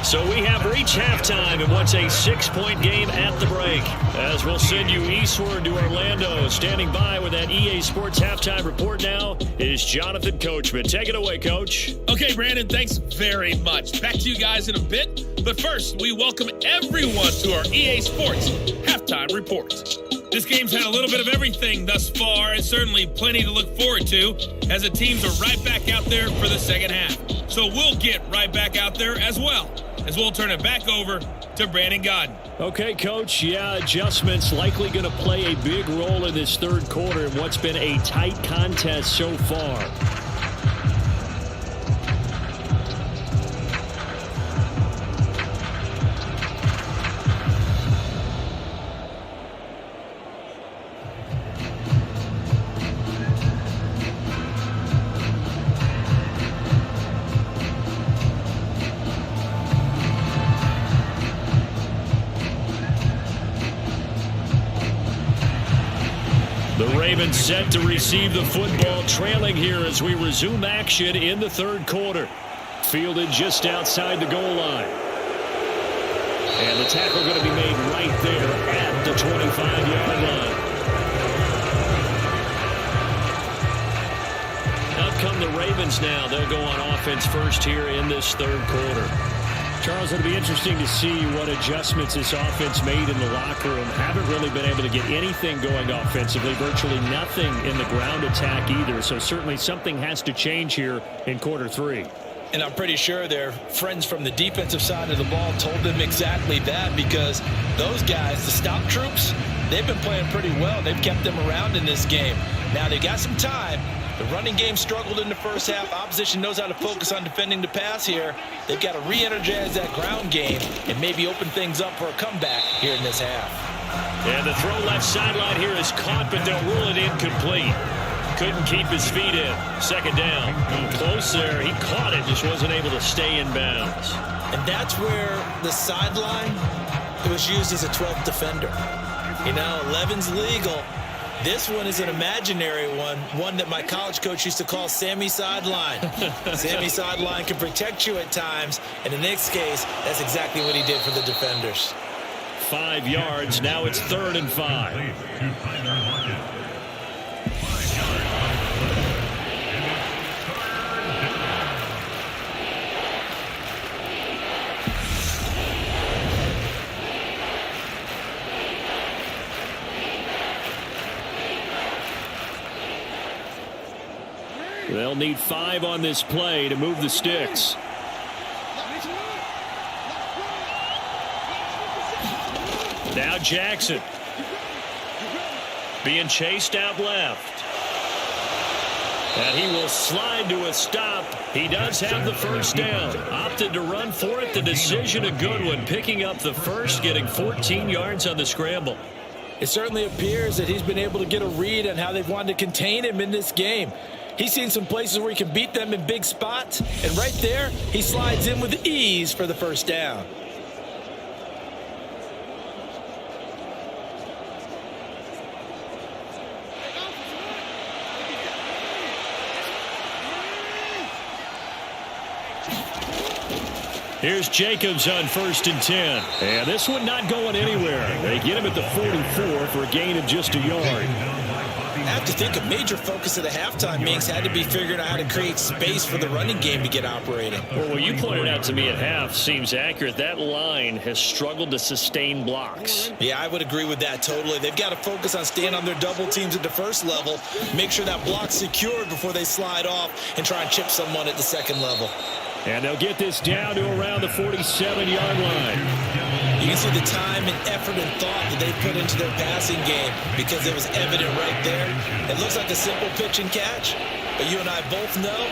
So we have reached halftime in what's a 6-point game at the break. As we'll send you eastward to Orlando. Standing by with that EA Sports halftime report now is Jonathan Coachman. Take it away, Coach. Okay, Brandon, thanks very much. Back to you guys in a bit. But first, we welcome everyone to our EA Sports halftime report. This game's had a little bit of everything thus far, and certainly plenty to look forward to, as the teams are right back out there for the second half. So we'll get right back out there as well, as we'll turn it back over to Brandon Godden. Okay, Coach. Yeah, adjustments likely going to play a big role in this third quarter in what's been a tight contest so far. The Ravens set to receive the football, trailing here as we resume action in the third quarter. Fielded just outside the goal line. And the tackle going to be made right there at the 25-yard line. Out come the Ravens now. They'll go on offense first here in this third quarter. Charles, it'll be interesting to see what adjustments this offense made in the locker room. Haven't really been able to get anything going offensively, virtually nothing in the ground attack either. So certainly something has to change here in quarter three. And I'm pretty sure their friends from the defensive side of the ball told them exactly that, because those guys, the stop troops, they've been playing pretty well. They've kept them around in this game. Now they've got some time. The running game struggled in the first half. Opposition knows how to focus on defending the pass here. They've got to re-energize that ground game and maybe open things up for a comeback here in this half. And the throw left sideline here is caught, but they'll rule it incomplete. Couldn't keep his feet in. Second down. Close there. He caught it, just wasn't able to stay in bounds. And that's where the sideline was used as a 12th defender. You know, 11's legal. This one is an imaginary one that my college coach used to call Sammy Sideline. Sammy Sideline can protect you at times, and in this case, that's exactly what he did for the defenders. 5 yards, now it's 3rd and 5. They'll need 5 on this play to move the sticks. Now Jackson being chased out left. And he will slide to a stop. He does have the first down. Opted to run for it. The decision a good one. Picking up the first, getting 14 yards on the scramble. It certainly appears that he's been able to get a read on how they've wanted to contain him in this game. He's seen some places where he can beat them in big spots, and right there, he slides in with ease for the first down. Here's Jacobs on 1st and 10. And this one not going anywhere. They get him at the 44 for a gain of just a yard. I have to think a major focus of the halftime meetings had to be figuring out how to create space for the running game to get operating. Well, what you pointed out to me at half seems accurate. That line has struggled to sustain blocks. Yeah, I would agree with that totally. They've got to focus on staying on their double teams at the first level, make sure that block's secured before they slide off and try and chip someone at the second level. And they'll get this down to around the 47-yard line. You can see the time and effort and thought that they put into their passing game because it was evident right there. It looks like a simple pitch and catch, but you and I both know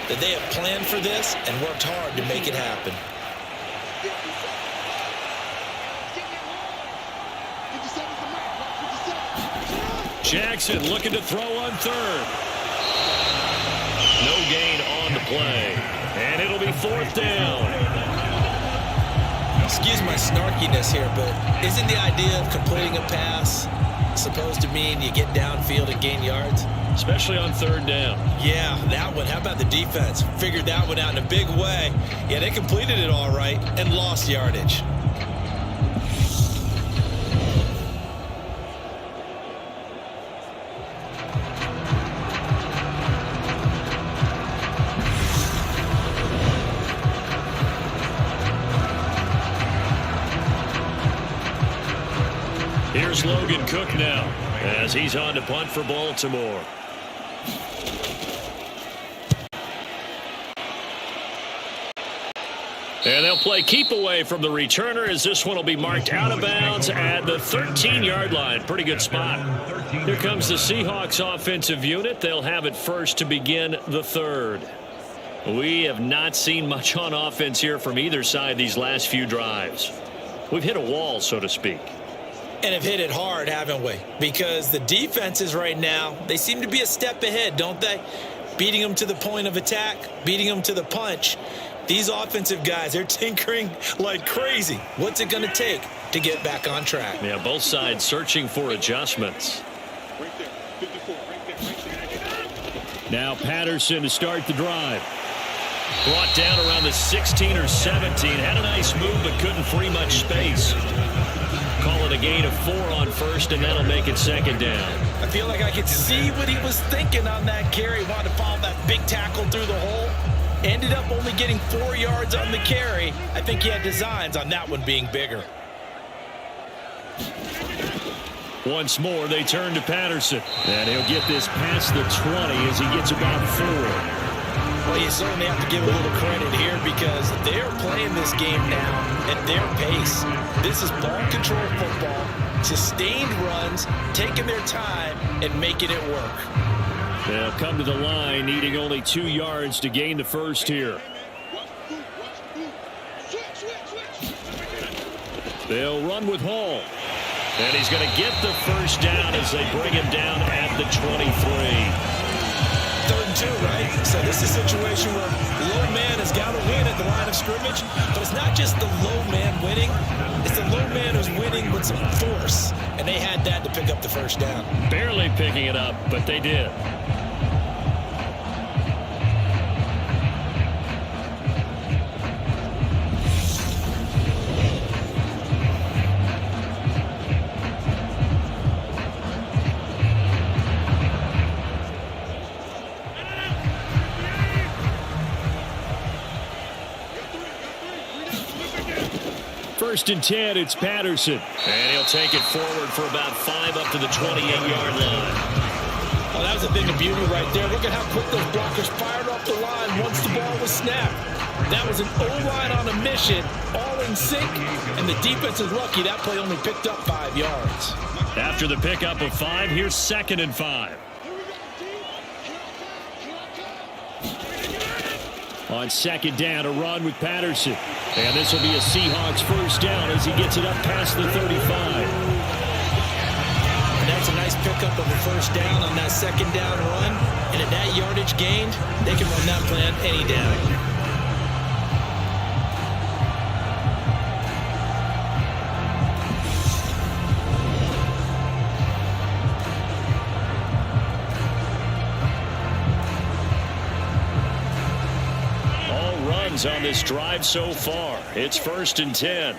that they have planned for this and worked hard to make it happen. Jackson looking to throw on third. No gain on the play. And it'll be fourth down. Excuse my snarkiness here, but isn't the idea of completing a pass supposed to mean you get downfield and gain yards? Especially on third down. Yeah, that one. How about the defense? Figured that one out in a big way. Yeah, they completed it all right and lost yardage. Here's Logan Cook now as he's on to punt for Baltimore. And they'll play keep away from the returner as this one will be marked out of bounds at the 13-yard line. Pretty good spot. Here comes the Seahawks offensive unit. They'll have it first to begin the third. We have not seen much on offense here from either side these last few drives. We've hit a wall, so to speak. And have hit it hard, haven't we? Because the defenses right now, they seem to be a step ahead, don't they? Beating them to the point of attack, beating them to the punch. These offensive guys, they're tinkering like crazy. What's it going to take to get back on track? Yeah, both sides searching for adjustments. Now Patterson to start the drive. Brought down around the 16 or 17. Had a nice move, but couldn't free much space. Call it a gain of 4 on first, and that'll make it second down. I feel like I could see what he was thinking on that carry. Wanted to follow that big tackle through the hole. Ended up only getting 4 yards on the carry. I think he had designs on that one being bigger. Once more, they turn to Patterson. And he'll get this past the 20 as he gets about 4. Well, you certainly have to give a little credit here because they're playing this game now at their pace. This is ball control football, sustained runs, taking their time and making it work. They'll come to the line, needing only 2 yards to gain the first here. They'll run with Hall. And he's going to get the first down as they bring him down at the 23. 3rd and 2, right? So this is a situation where the low man has got to win at the line of scrimmage. But it's not just the low man winning. It's the low man who's winning with some force. And they had that to pick up the first down. Barely picking it up, but they did. First and 10, it's Patterson. And he'll take it forward for about 5 up to the 28-yard line. Oh, that was a thing of beauty right there. Look at how quick those blockers fired off the line once the ball was snapped. That was an O-line on a mission, all in sync, and the defense is lucky that play only picked up 5 yards. After the pickup of 5, here's 2nd and 5. On 2nd down, a run with Patterson. And this will be a Seahawks first down as he gets it up past the 35. And that's a nice pickup of a first down on that 2nd down run. And at that yardage gained, they can run that play on any down. On this drive so far. It's 1st and 10.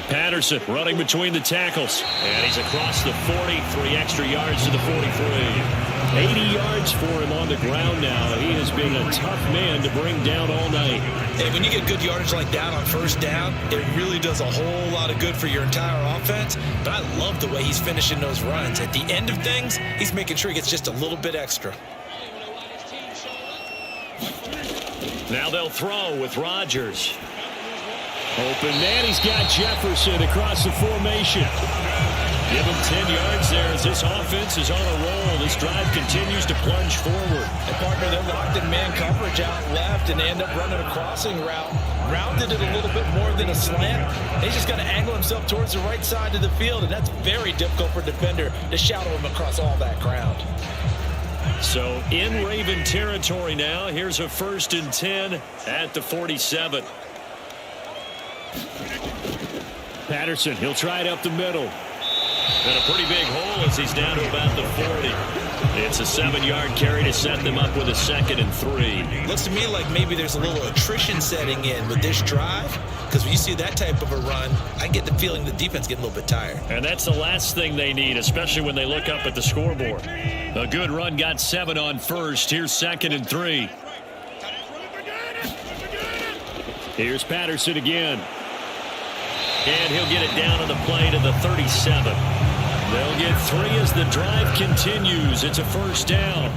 Patterson running between the tackles. And he's across the 40, 3 extra yards to the 43. 80 yards for him on the ground now. He has been a tough man to bring down all night. Hey, when you get good yardage like that on first down, it really does a whole lot of good for your entire offense. But I love the way he's finishing those runs. At the end of things, he's making sure he gets just a little bit extra. Now they'll throw with Rodgers. Open man, he's got Jefferson across the formation. Give him 10 yards there as this offense is on a roll. This drive continues to plunge forward. And partner, they're locked in man coverage out left, and they end up running a crossing route. Rounded it a little bit more than a slant. He's just got to angle himself towards the right side of the field, and that's very difficult for a defender to shadow him across all that ground. So in Raven territory now. Here's a 1st and 10 at the 47. Patterson, he'll try it up the middle. And a pretty big hole as he's down to about the 40. It's a 7-yard carry to set them up with a 2nd and 3. Looks to me like maybe there's a little attrition setting in with this drive, because when you see that type of a run, I get the feeling the defense getting a little bit tired. And that's the last thing they need, especially when they look up at the scoreboard. A good run got 7 on 1st. Here's 2nd and 3. Here's Patterson again. And he'll get it down on the play to the 37. They'll get 3 as the drive continues. It's a 1st down.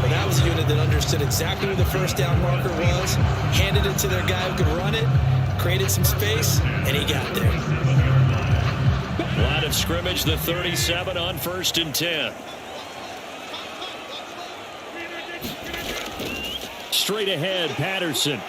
But that was a unit that understood exactly where the 1st down marker was, handed it to their guy who could run it, created some space, and he got there. Line of scrimmage, the 37 on 1st and 10. Straight ahead, Patterson.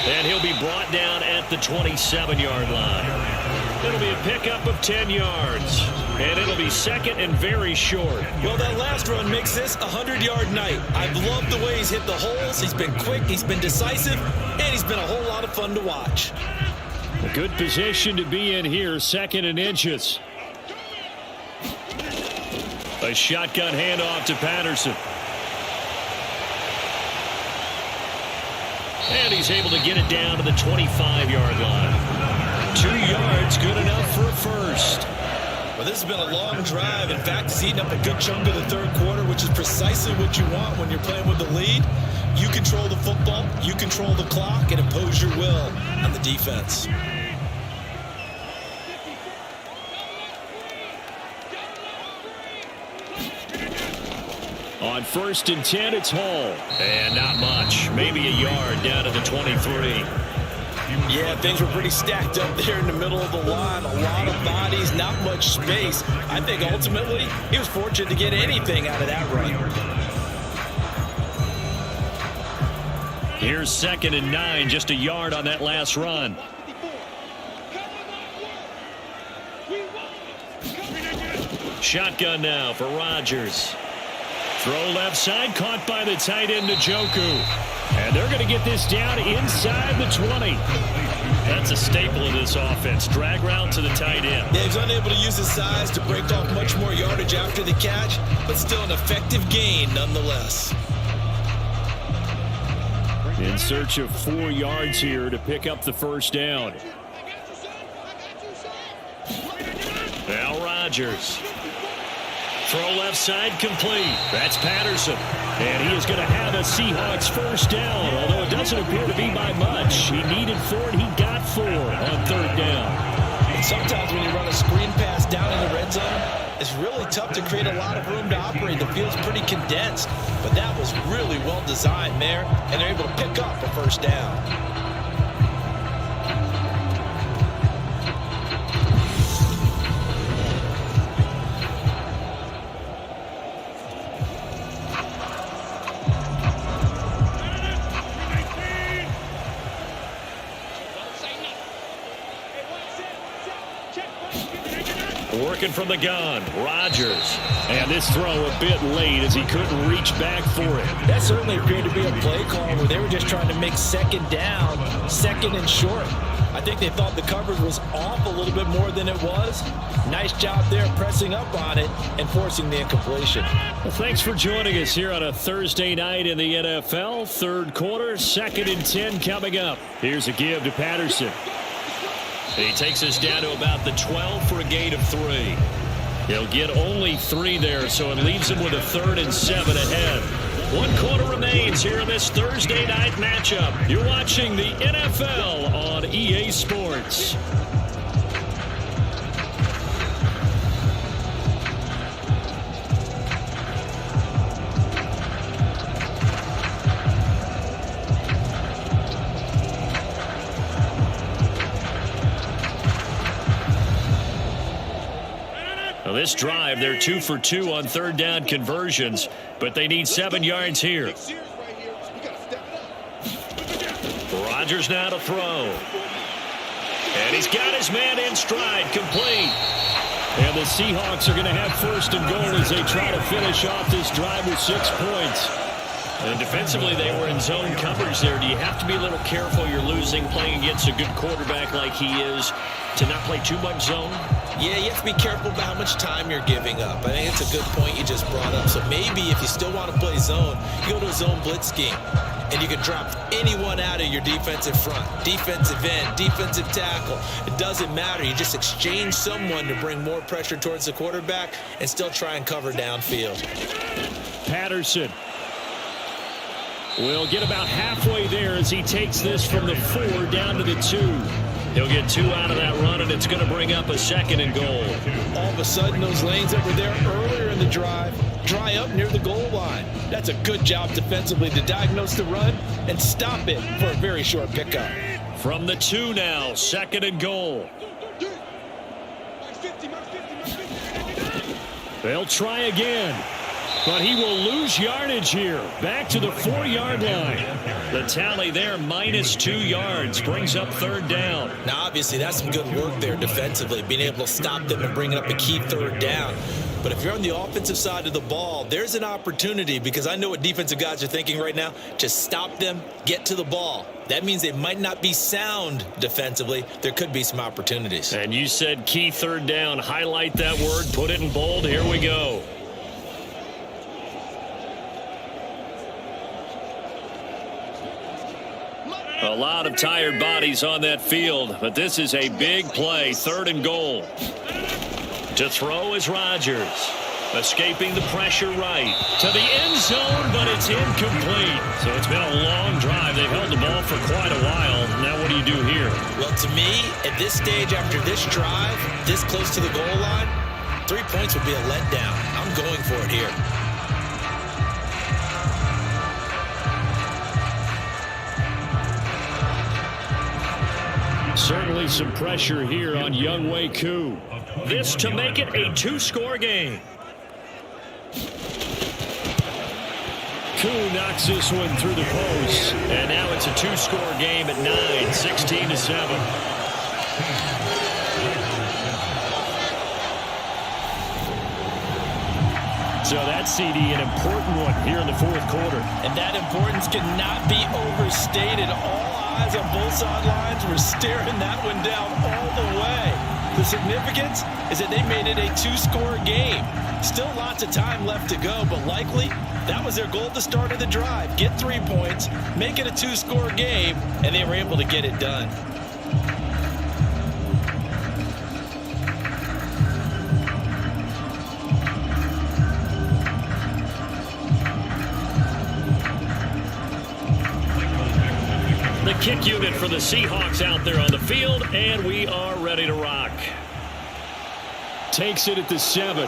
And he'll be brought down at the 27-yard line. It'll be a pickup of 10 yards. And it'll be 2nd and very short. Well, that last run makes this a 100-yard night. I've loved the way he's hit the holes. He's been quick, he's been decisive, and he's been a whole lot of fun to watch. A good position to be in here, 2nd and inches. A shotgun handoff to Patterson. And he's able to get it down to the 25-yard line. 2 yards, good enough for a 1st. Well, this has been a long drive. In fact, it's eaten up a good chunk of the 3rd quarter, which is precisely what you want when you're playing with the lead. You control the football, you control the clock, and impose your will on the defense. On 1st and 10, it's Hall. And not much. Maybe a yard down to the 23. Yeah, things were pretty stacked up there in the middle of the line. A lot of bodies, not much space. I think ultimately he was fortunate to get anything out of that run. Here's 2nd and 9, just a yard on that last run. Shotgun now for Rodgers. Throw left side, caught by the tight end, Njoku. And they're going to get this down inside the 20. That's a staple of this offense. Drag route to the tight end. Yeah, he's unable to use his size to break off much more yardage after the catch, but still an effective gain nonetheless. In search of 4 yards here to pick up the 1st down. Now Rodgers. Throw left side complete. That's Patterson. And he is going to have a Seahawks 1st down, although it doesn't appear to be by much. He needed 4 and he got 4 on 3rd down. And sometimes when you run a screen pass down in the red zone, it's really tough to create a lot of room to operate. The field's pretty condensed, but that was really well designed there, and they're able to pick up a 1st down. Working from the gun, Rodgers. And this throw a bit late as he couldn't reach back for it. That certainly appeared to be a play call where they were just trying to make 2nd down, 2nd and short. I think they thought the coverage was off a little bit more than it was. Nice job there pressing up on it and forcing the incompletion. Well, thanks for joining us here on a Thursday night in the NFL. 3rd quarter, 2nd and 10 coming up. Here's a give to Patterson. He takes us down to about the 12 for a gain of 3. He'll get only 3 there, so it leaves him with a 3rd and 7 ahead. 1 quarter remains here in this Thursday night matchup. You're watching the NFL on EA Sports. This drive, they're 2 for 2 on third down conversions, but they need 7 yards here. Rodgers now to throw. And he's got his man in stride, complete. And the Seahawks are going to have first and goal as they try to finish off this drive with 6 points. And defensively, they were in zone coverage there. Do you have to be a little careful? You're losing, playing against a good quarterback like he is, to not play too much zone? Yeah, you have to be careful about how much time you're giving up. I think it's a good point you just brought up. So maybe if you still want to play zone, you go to a zone blitz scheme. And you can drop anyone out of your defensive front, defensive end, defensive tackle. It doesn't matter. You just exchange someone to bring more pressure towards the quarterback and still try and cover downfield. Patterson will get about halfway there as he takes this from the 4 down to the 2. He'll get 2 out of that run, and it's going to bring up a second and goal. All of a sudden, those lanes that were there earlier in the drive dry up near the goal line. That's a good job defensively to diagnose the run and stop it for a very short pickup. From the 2 now, second and goal. They'll try again, but he will lose yardage here. Back to the 4-yard line. The tally there, minus 2 yards, brings up third down. Now, obviously, that's some good work there defensively, being able to stop them and bringing up a key third down. But if you're on the offensive side of the ball, there's an opportunity, because I know what defensive guys are thinking right now. Just stop them, get to the ball. That means they might not be sound defensively. There could be some opportunities. And you said key third down. Highlight that word, put it in bold. Here we go. A lot of tired bodies on that field, but this is a big play, third and goal. To throw is Rodgers, escaping the pressure right to the end zone, but it's incomplete. So it's been a long drive. They've held the ball for quite a while. Now what do you do here? Well, to me, at this stage after this drive, this close to the goal line, 3 points would be a letdown. I'm going for it here. Certainly some pressure here on Younghoe Koo. This to make it a 2-score game. Koo knocks this one through the post. And now it's a 2-score game at 9, 16-7. So that CD, an important one here in the fourth quarter. And that importance cannot be overstated. All eyes on both sidelines were staring that one down all the way. The significance is that they made it a 2-score game. Still lots of time left to go, but likely that was their goal at the start of the drive. Get 3 points, make it a 2-score game, and they were able to get it done. The kick unit for the Seahawks out there on the field, and we are ready to rock. Takes it at the 7.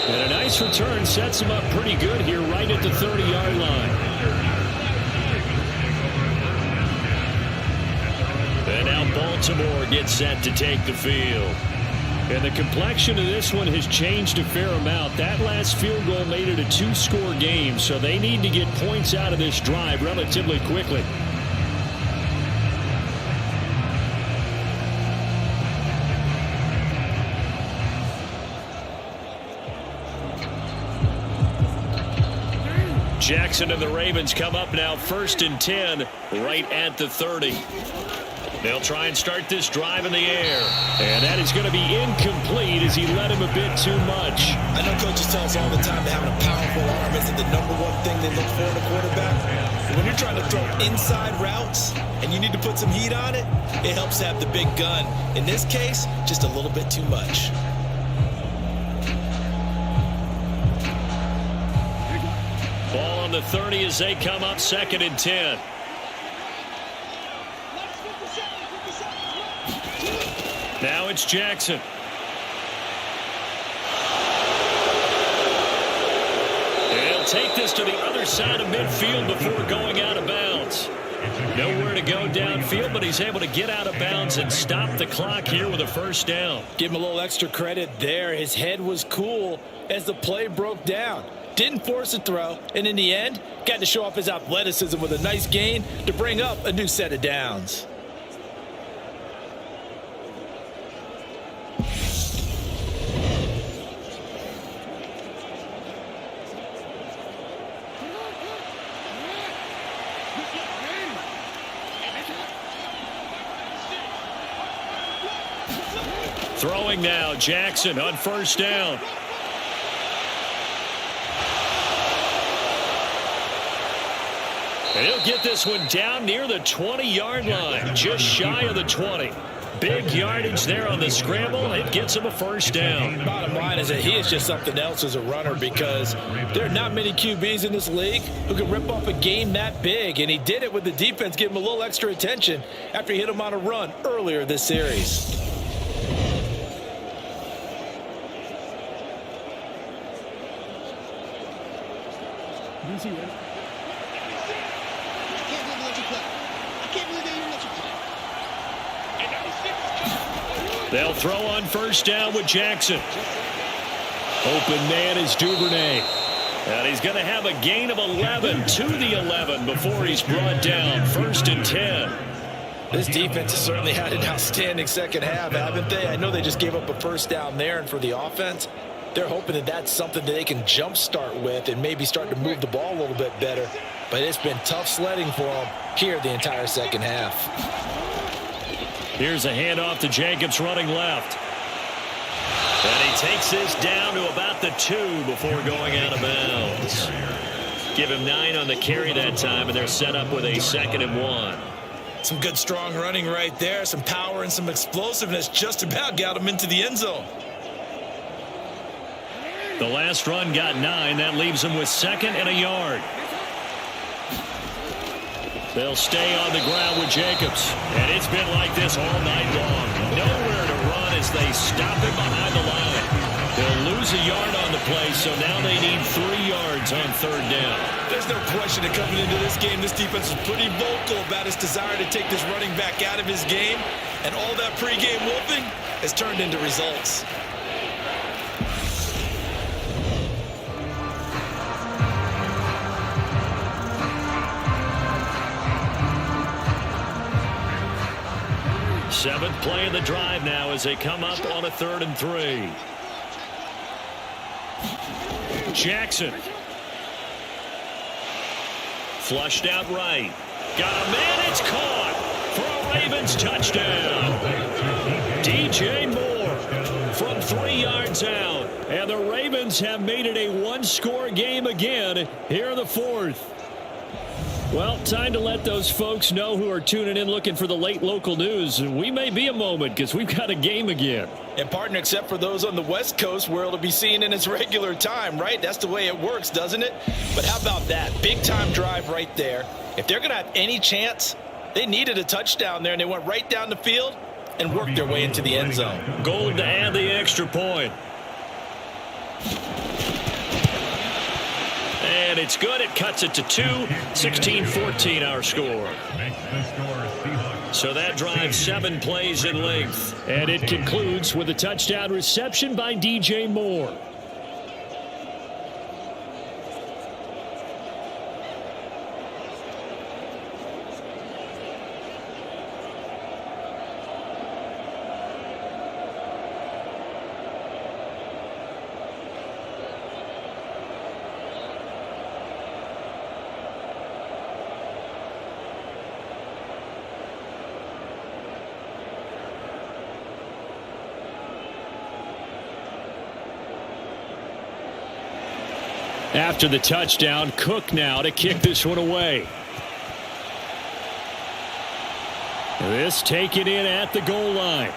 And a nice return sets him up pretty good here right at the 30-yard line. And now Baltimore gets set to take the field. And the complexion of this one has changed a fair amount. That last field goal made it a 2-score game, so they need to get points out of this drive relatively quickly. Jackson and the Ravens come up now, 1st and 10, right at the 30. They'll try and start this drive in the air. And that is going to be incomplete as he led him a bit too much. I know coaches tell us all the time that having a powerful arm isn't the #1 thing they look for in a quarterback. But when you're trying to throw inside routes and you need to put some heat on it, it helps to have the big gun. In this case, just a little bit too much. Ball on the 30 as they come up, 2nd and 10. Now it's Jackson. He'll take this to the other side of midfield before going out of bounds. Nowhere to go downfield, but he's able to get out of bounds and stop the clock here with a first down. Give him a little extra credit there. His head was cool as the play broke down. Didn't force a throw, and in the end, got to show off his athleticism with a nice gain to bring up a new set of downs. Throwing now, Jackson on first down. And he'll get this one down near the 20-yard line, just shy of the 20. Big yardage there on the scramble. It gets him a first down. Bottom line is that he is just something else as a runner because there are not many QBs in this league who can rip off a game that big, and he did it with the defense giving him a little extra attention after he hit him on a run earlier this series. They'll throw on first down with Jackson. Open man is Duvernay. And he's going to have a gain of 11 to the 11 before he's brought down. First and 10. This defense has certainly had an outstanding second half, haven't they? I know they just gave up a first down there, and for the offense, they're hoping that that's something that they can jumpstart with and maybe start to move the ball a little bit better. But it's been tough sledding for them here the entire second half. Here's a handoff to Jacobs running left. And he takes this down to about the 2 before going out of bounds. Give him 9 on the carry that time, and they're set up with a 2nd and 1. Some good strong running right there. Some power and some explosiveness just about got him into the end zone. The last run got 9. That leaves him with 2nd and a yard. They'll stay on the ground with Jacobs. And it's been like this all night long. Nowhere to run as they stop him behind the line. They'll lose a yard on the play, so now they need 3 yards on 3rd down. There's no question that coming into this game, this defense was pretty vocal about its desire to take this running back out of his game. And all that pregame whooping has turned into results. Seventh play of the drive now as they come up on a 3rd and 3. Jackson. Flushed out right. Got a man, it's caught for a Ravens touchdown. DJ Moore from 3 yards out. And the Ravens have made it a 1-score game again here in the 4th. Well, time to let those folks know who are tuning in looking for the late local news. We may be a moment because we've got a game again. And partner, except for those on the West Coast where it'll be seen in its regular time, right? That's the way it works, doesn't it? But how about that? Big time drive right there. If they're going to have any chance, they needed a touchdown there, and they went right down the field and worked their way into the end zone. Goal to add the extra point. And it's good. It cuts it to 2. 16-14 our score. So that drives 7 plays in length. And it concludes with a touchdown reception by DJ Moore. After the touchdown, Cook now to kick this one away. This taken in at the goal line.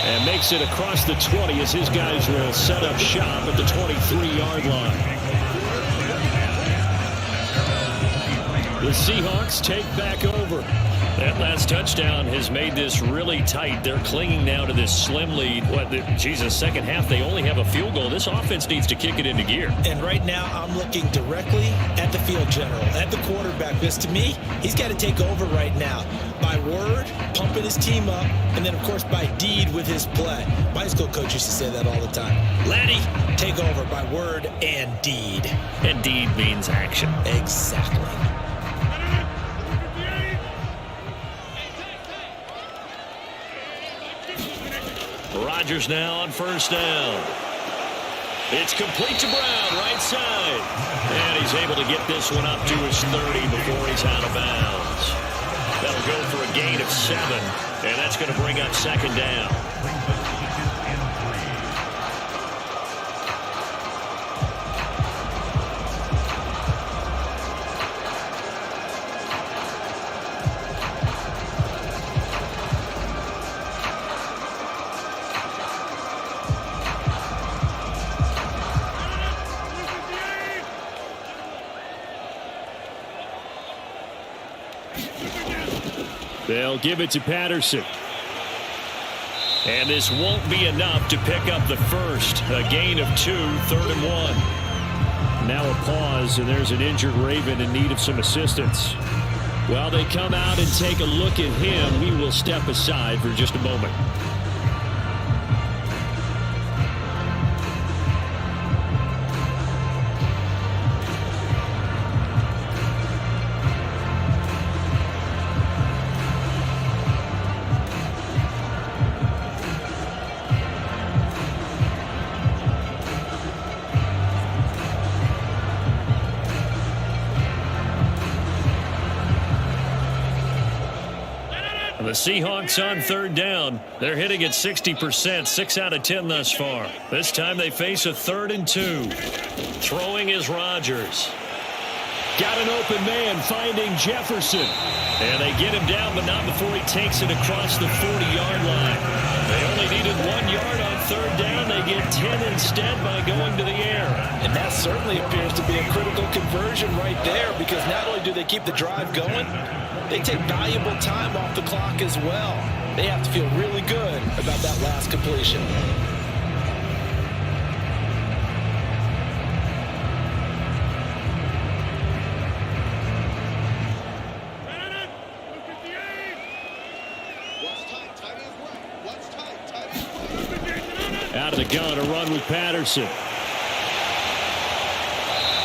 And makes it across the 20 as his guys will set up shop at the 23-yard line. The Seahawks take back over. That last touchdown has made this really tight. They're clinging now to this slim lead. Second half, they only have a field goal. This offense needs to kick it into gear. And right now, I'm looking directly at the field general, at the quarterback, because to me, he's got to take over right now. By word, pumping his team up, and then, of course, by deed with his play. My high school coach used to say that all the time. Laddie, take over by word and deed. And deed means action. Exactly. Rodgers now on first down. It's complete to Brown, right side. And he's able to get this one up to his 30 before he's out of bounds. That'll go for a gain of 7, and that's going to bring up second down. They'll give it to Patterson. And this won't be enough to pick up the first. A gain of 2, 3rd and 1. Now a pause, and there's an injured Raven in need of some assistance. While they come out and take a look at him, we will step aside for just a moment. The Seahawks on 3rd down. They're hitting at 60%, 6 out of 10 thus far. This time they face a 3rd and 2. Throwing is Rodgers. Got an open man, finding Jefferson. And they get him down, but not before he takes it across the 40-yard line. They only needed 1 yard on 3rd down. They get 10 instead by going to the air. And that certainly appears to be a critical conversion right there, because not only do they keep the drive going, they take valuable time off the clock as well. They have to feel really good about that last completion. Out of the gun, a run with Patterson.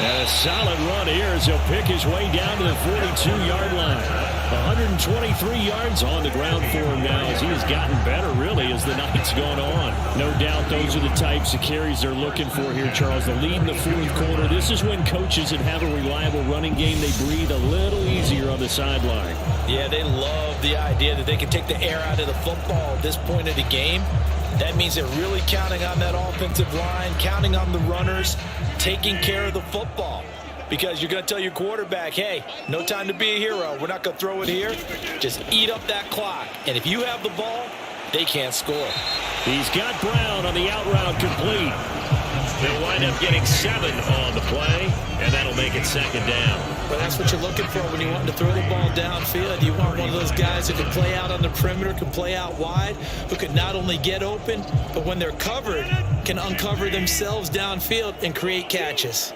And a solid run here as he'll pick his way down to the 42-yard line. 123 yards on the ground for him now as he has gotten better, really, as the night's gone on. No doubt those are the types of carries they're looking for here, Charles. The lead in the 4th quarter. This is when coaches that have a reliable running game, they breathe a little easier on the sideline. Yeah, they love the idea that they can take the air out of the football at this point of the game. That means they're really counting on that offensive line, counting on the runners, taking care of the football. Because you're going to tell your quarterback, hey, no time to be a hero. We're not going to throw it here. Just eat up that clock. And if you have the ball, they can't score. He's got Brown on the out route complete. They'll wind up getting 7 on the play, and that'll make it second down. Well, that's what you're looking for when you want to throw the ball downfield. You want one of those guys who can play out on the perimeter, can play out wide, who can not only get open, but when they're covered, can uncover themselves downfield and create catches.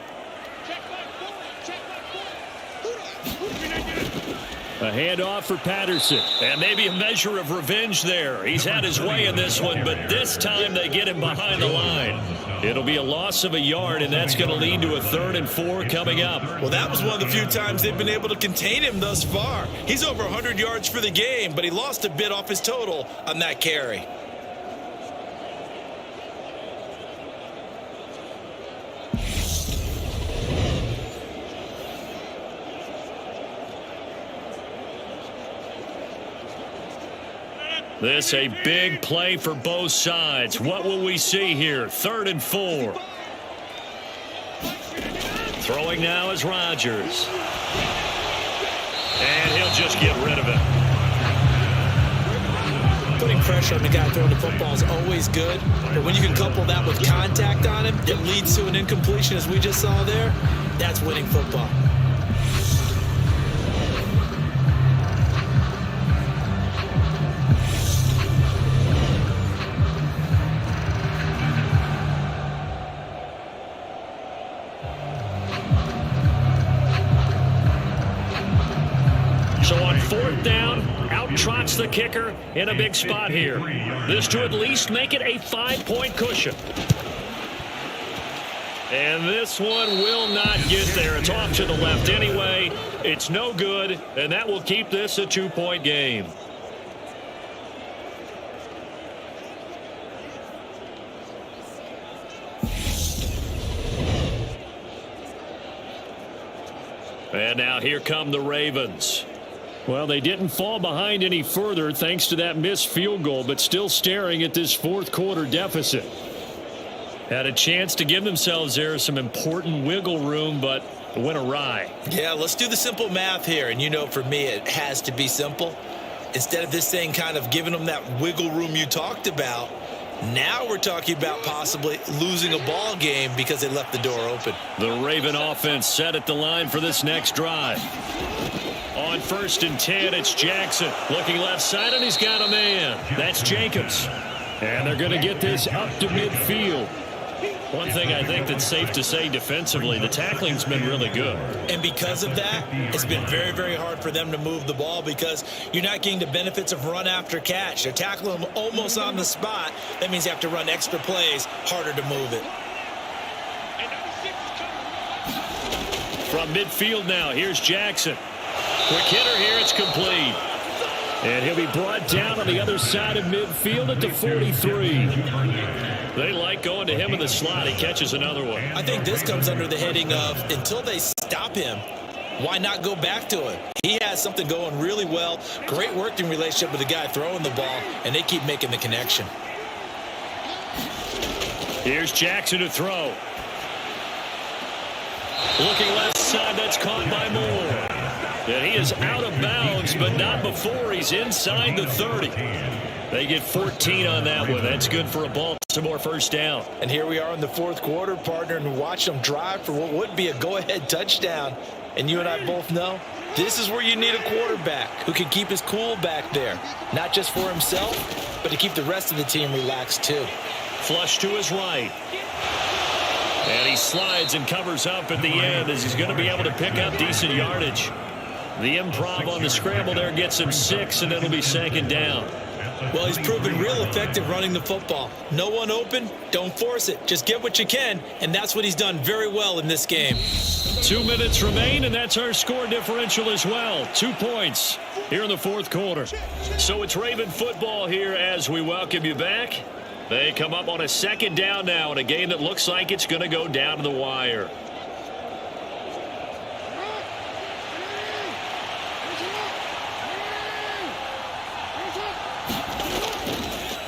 A handoff for Patterson. And maybe a measure of revenge there. He's had his way in this one, but this time they get him behind the line. It'll be a loss of a yard, and that's going to lead to a 3rd and 4 coming up. Well, that was one of the few times they've been able to contain him thus far. He's over 100 yards for the game, but he lost a bit off his total on that carry. This a big play for both sides. What will we see here? 3rd and 4. Throwing now is Rodgers. And he'll just get rid of it. Putting pressure on the guy throwing the football is always good, but when you can couple that with contact on him that leads to an incompletion, as we just saw there, that's winning football. 4th down, out trots the kicker in a big spot here. This to at least make it a 5-point cushion. And this one will not get there. It's off to the left anyway. It's no good, and that will keep this a 2-point game. And now here come the Ravens. Well, they didn't fall behind any further thanks to that missed field goal, but still staring at this 4th quarter deficit. Had a chance to give themselves there some important wiggle room, but went awry. Yeah, let's do the simple math here. And, you know, for me, it has to be simple. Instead of this thing kind of giving them that wiggle room you talked about, now we're talking about possibly losing a ball game because they left the door open. The Raven offense set at the line for this next drive. On 1st and 10, it's Jackson. Looking left side, and he's got a man. That's Jacobs. And they're going to get this up to midfield. One thing I think that's safe to say defensively, the tackling's been really good. And because of that, it's been very, very hard for them to move the ball because you're not getting the benefits of run after catch. They're tackling them almost on the spot. That means you have to run extra plays, harder to move it. From midfield now, here's Jackson. Quick hitter here, it's complete. And he'll be brought down on the other side of midfield at the 43. They like going to him in the slot. He catches another one. I think this comes under the heading of until they stop him, why not go back to him? He has something going really well. Great working relationship with the guy throwing the ball, and they keep making the connection. Here's Jackson to throw. Looking left side, that's caught by Moore. And he is out of bounds, but not before he's inside the 30. They get 14 on that one. That's good for a Baltimore 1st down. And here we are in the 4th quarter, partner, and watch them drive for what would be a go-ahead touchdown. And you and I both know this is where you need a quarterback who can keep his cool back there, not just for himself, but to keep the rest of the team relaxed too. Flush to his right. And he slides and covers up at the end as he's going to be able to pick up decent yardage. The improv on the scramble there gets him 6, and it'll be 2nd down. Well, he's proven real effective running the football. No one open, don't force it. Just get what you can, and that's what he's done very well in this game. 2 minutes remain, and that's our score differential as well. 2 points here in the 4th quarter. So it's Raven football here as we welcome you back. They come up on a 2nd down now in a game that looks like it's going to go down to the wire.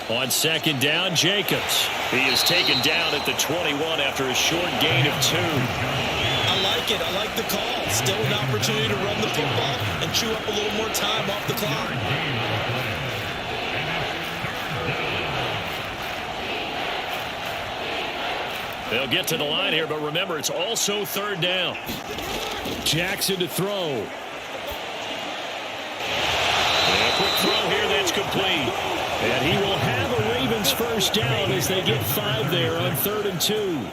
On 2nd down, Jacobs. He is taken down at the 21 after a short gain of 2. I like it. I like the call. Still an opportunity to run the football and chew up a little more time off the clock. They'll get to the line here, but remember, it's also 3rd down. Jackson to throw. And a quick throw here, that's complete. And he will have a Ravens 1st down as they get 5 there on 3rd and 2.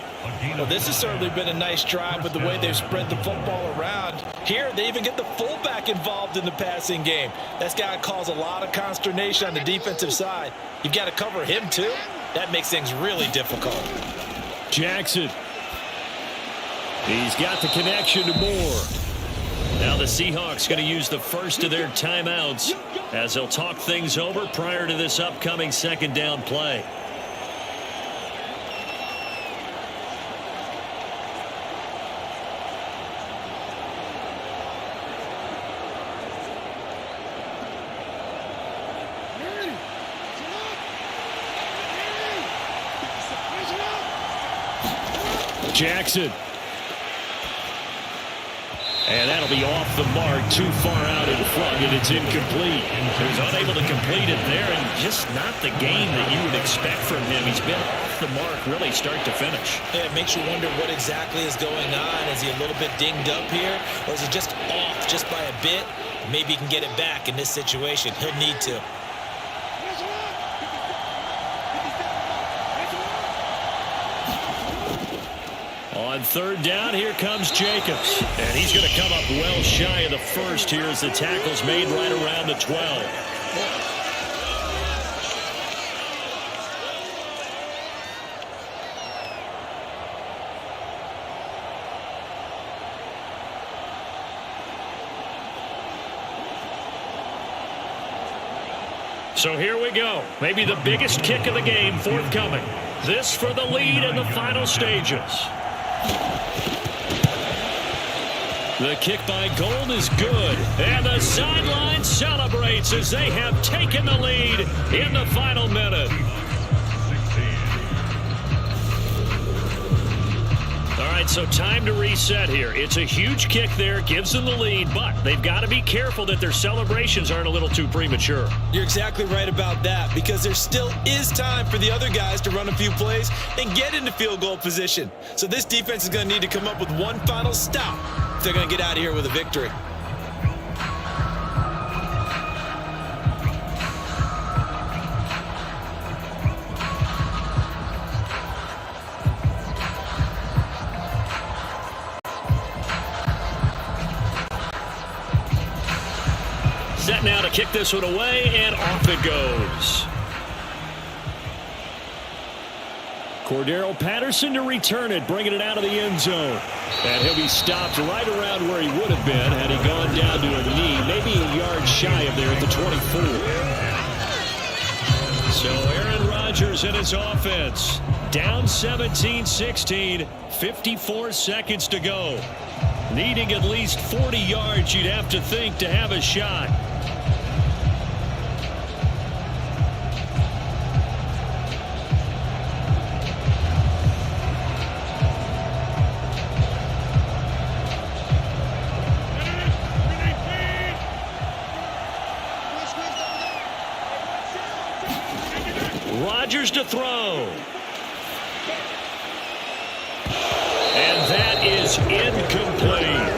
Well, this has certainly been a nice drive with the way they've spread the football around. Here, they even get the fullback involved in the passing game. That's got to cause a lot of consternation on the defensive side. You've got to cover him, too. That makes things really difficult. Jackson. He's got the connection to Moore. Now the Seahawks going to use the first of their timeouts as they'll talk things over prior to this upcoming 2nd down play. Jackson. And that'll be off the mark, too far out in front, and it's incomplete. He was unable to complete it there, and just not the game that you would expect from him. He's been off the mark really start to finish. Yeah, it makes you wonder what exactly is going on. Is he a little bit dinged up here, or is he just off just by a bit? Maybe he can get it back in this situation. He'll need to. On On third down, here comes Jacobs. And he's going to come up well shy of the first here as the tackle's made right around the 12. So here we go. Maybe the biggest kick of the game forthcoming. This for the lead in the final stages. The kick by Gold is good. And the sideline celebrates as they have taken the lead in the final minute. All right, so time to reset here. It's a huge kick there, gives them the lead, but they've got to be careful that their celebrations aren't a little too premature. You're exactly right about that, because there still is time for the other guys to run a few plays and get into field goal position. So this defense is going to need to come up with one final stop if they're going to get out of here with a victory. Set now to kick this one away, and off it goes. Cordero Patterson to return it, bringing it out of the end zone. And he'll be stopped right around where he would have been had he gone down to a knee, maybe a yard shy of there at the 24. So Aaron Rodgers and his offense down 17-16, 54 seconds to go. Needing at least 40 yards, you'd have to think, to have a shot. Rodgers to throw. And that is incomplete.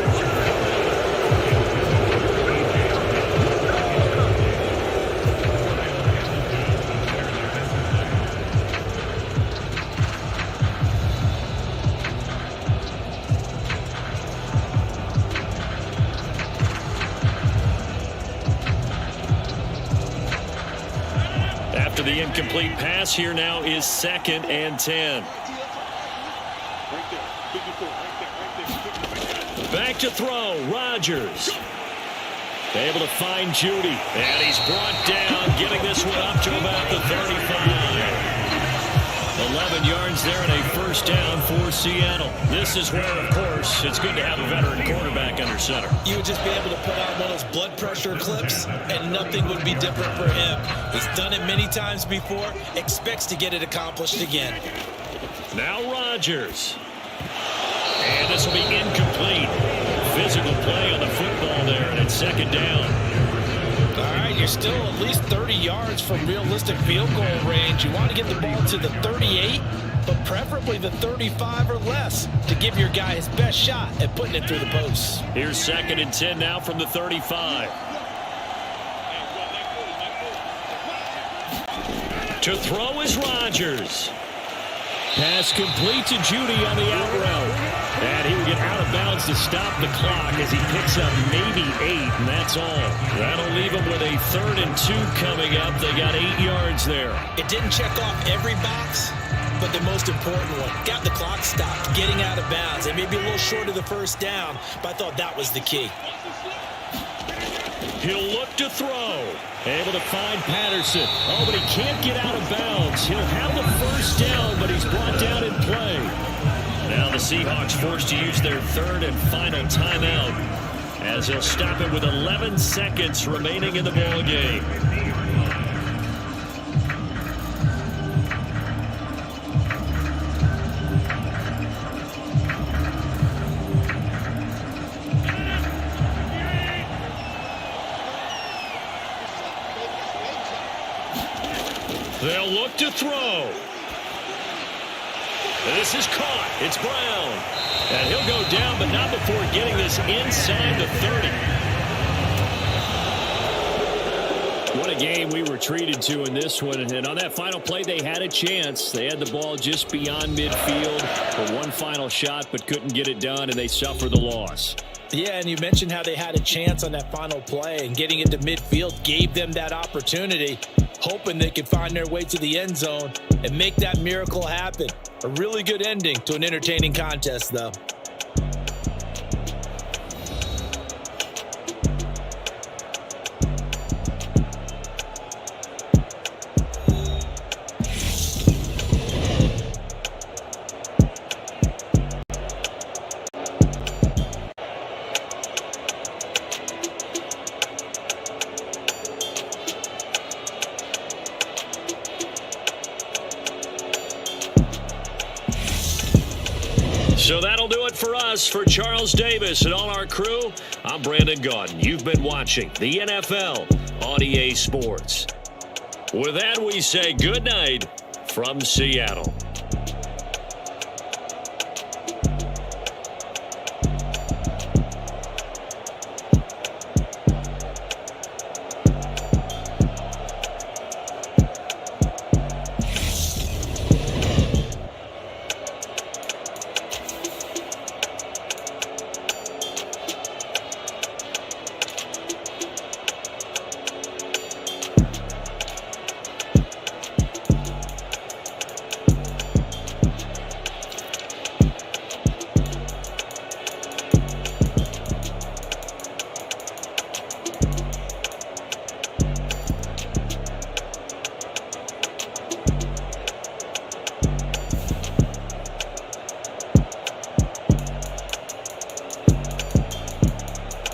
After the incomplete pass, here now is 2nd and 10. Back to throw, Rodgers. Able to find Judy. And he's brought down, getting this one up to about the 35. 11 yards there and a first down for Seattle. This is where, of course, it's good to have a veteran quarterback under center. You would just be able to put on one of those blood pressure clips, and nothing would be different for him. He's done it many times before, expects to get it accomplished again. Now Rodgers. And this will be incomplete. Physical play on the football there, and it's 2nd down. All right, you're still at least 30 yards from realistic field goal range. You want to get the ball to the 38, but preferably the 35 or less to give your guy his best shot at putting it through the posts. Here's 2nd and 10 now from the 35. To throw is Rodgers. Pass complete to Judy on the out route. And he will get out of bounds to stop the clock as he picks up maybe 8, and that's all. That'll leave him with a 3rd and 2 coming up. They got 8 yards there. It didn't check off every box, but the most important one. Got the clock stopped, getting out of bounds. It may be a little short of the first down, but I thought that was the key. He'll look to throw. Able to find Patterson. Oh, but he can't get out of bounds. He'll have the first down, but he's brought down in play. Now the Seahawks forced to use their 3rd and final timeout as they'll stop it with 11 seconds remaining in the ball game. They'll look to throw. This is caught. It's Brown. And he'll go down, but not before getting this inside the 30. What a game we were treated to in this one. And on that final play, they had a chance. They had the ball just beyond midfield for one final shot, but couldn't get it done, and they suffer the loss. Yeah, and you mentioned how they had a chance on that final play, and getting it to midfield gave them that opportunity, hoping they could find their way to the end zone and make that miracle happen. A really good ending to an entertaining contest, though. So that'll do it for us. For Charles Davis and all our crew, I'm Brandon Gaudin. You've been watching the NFL on EA Sports. With that, we say good night from Seattle.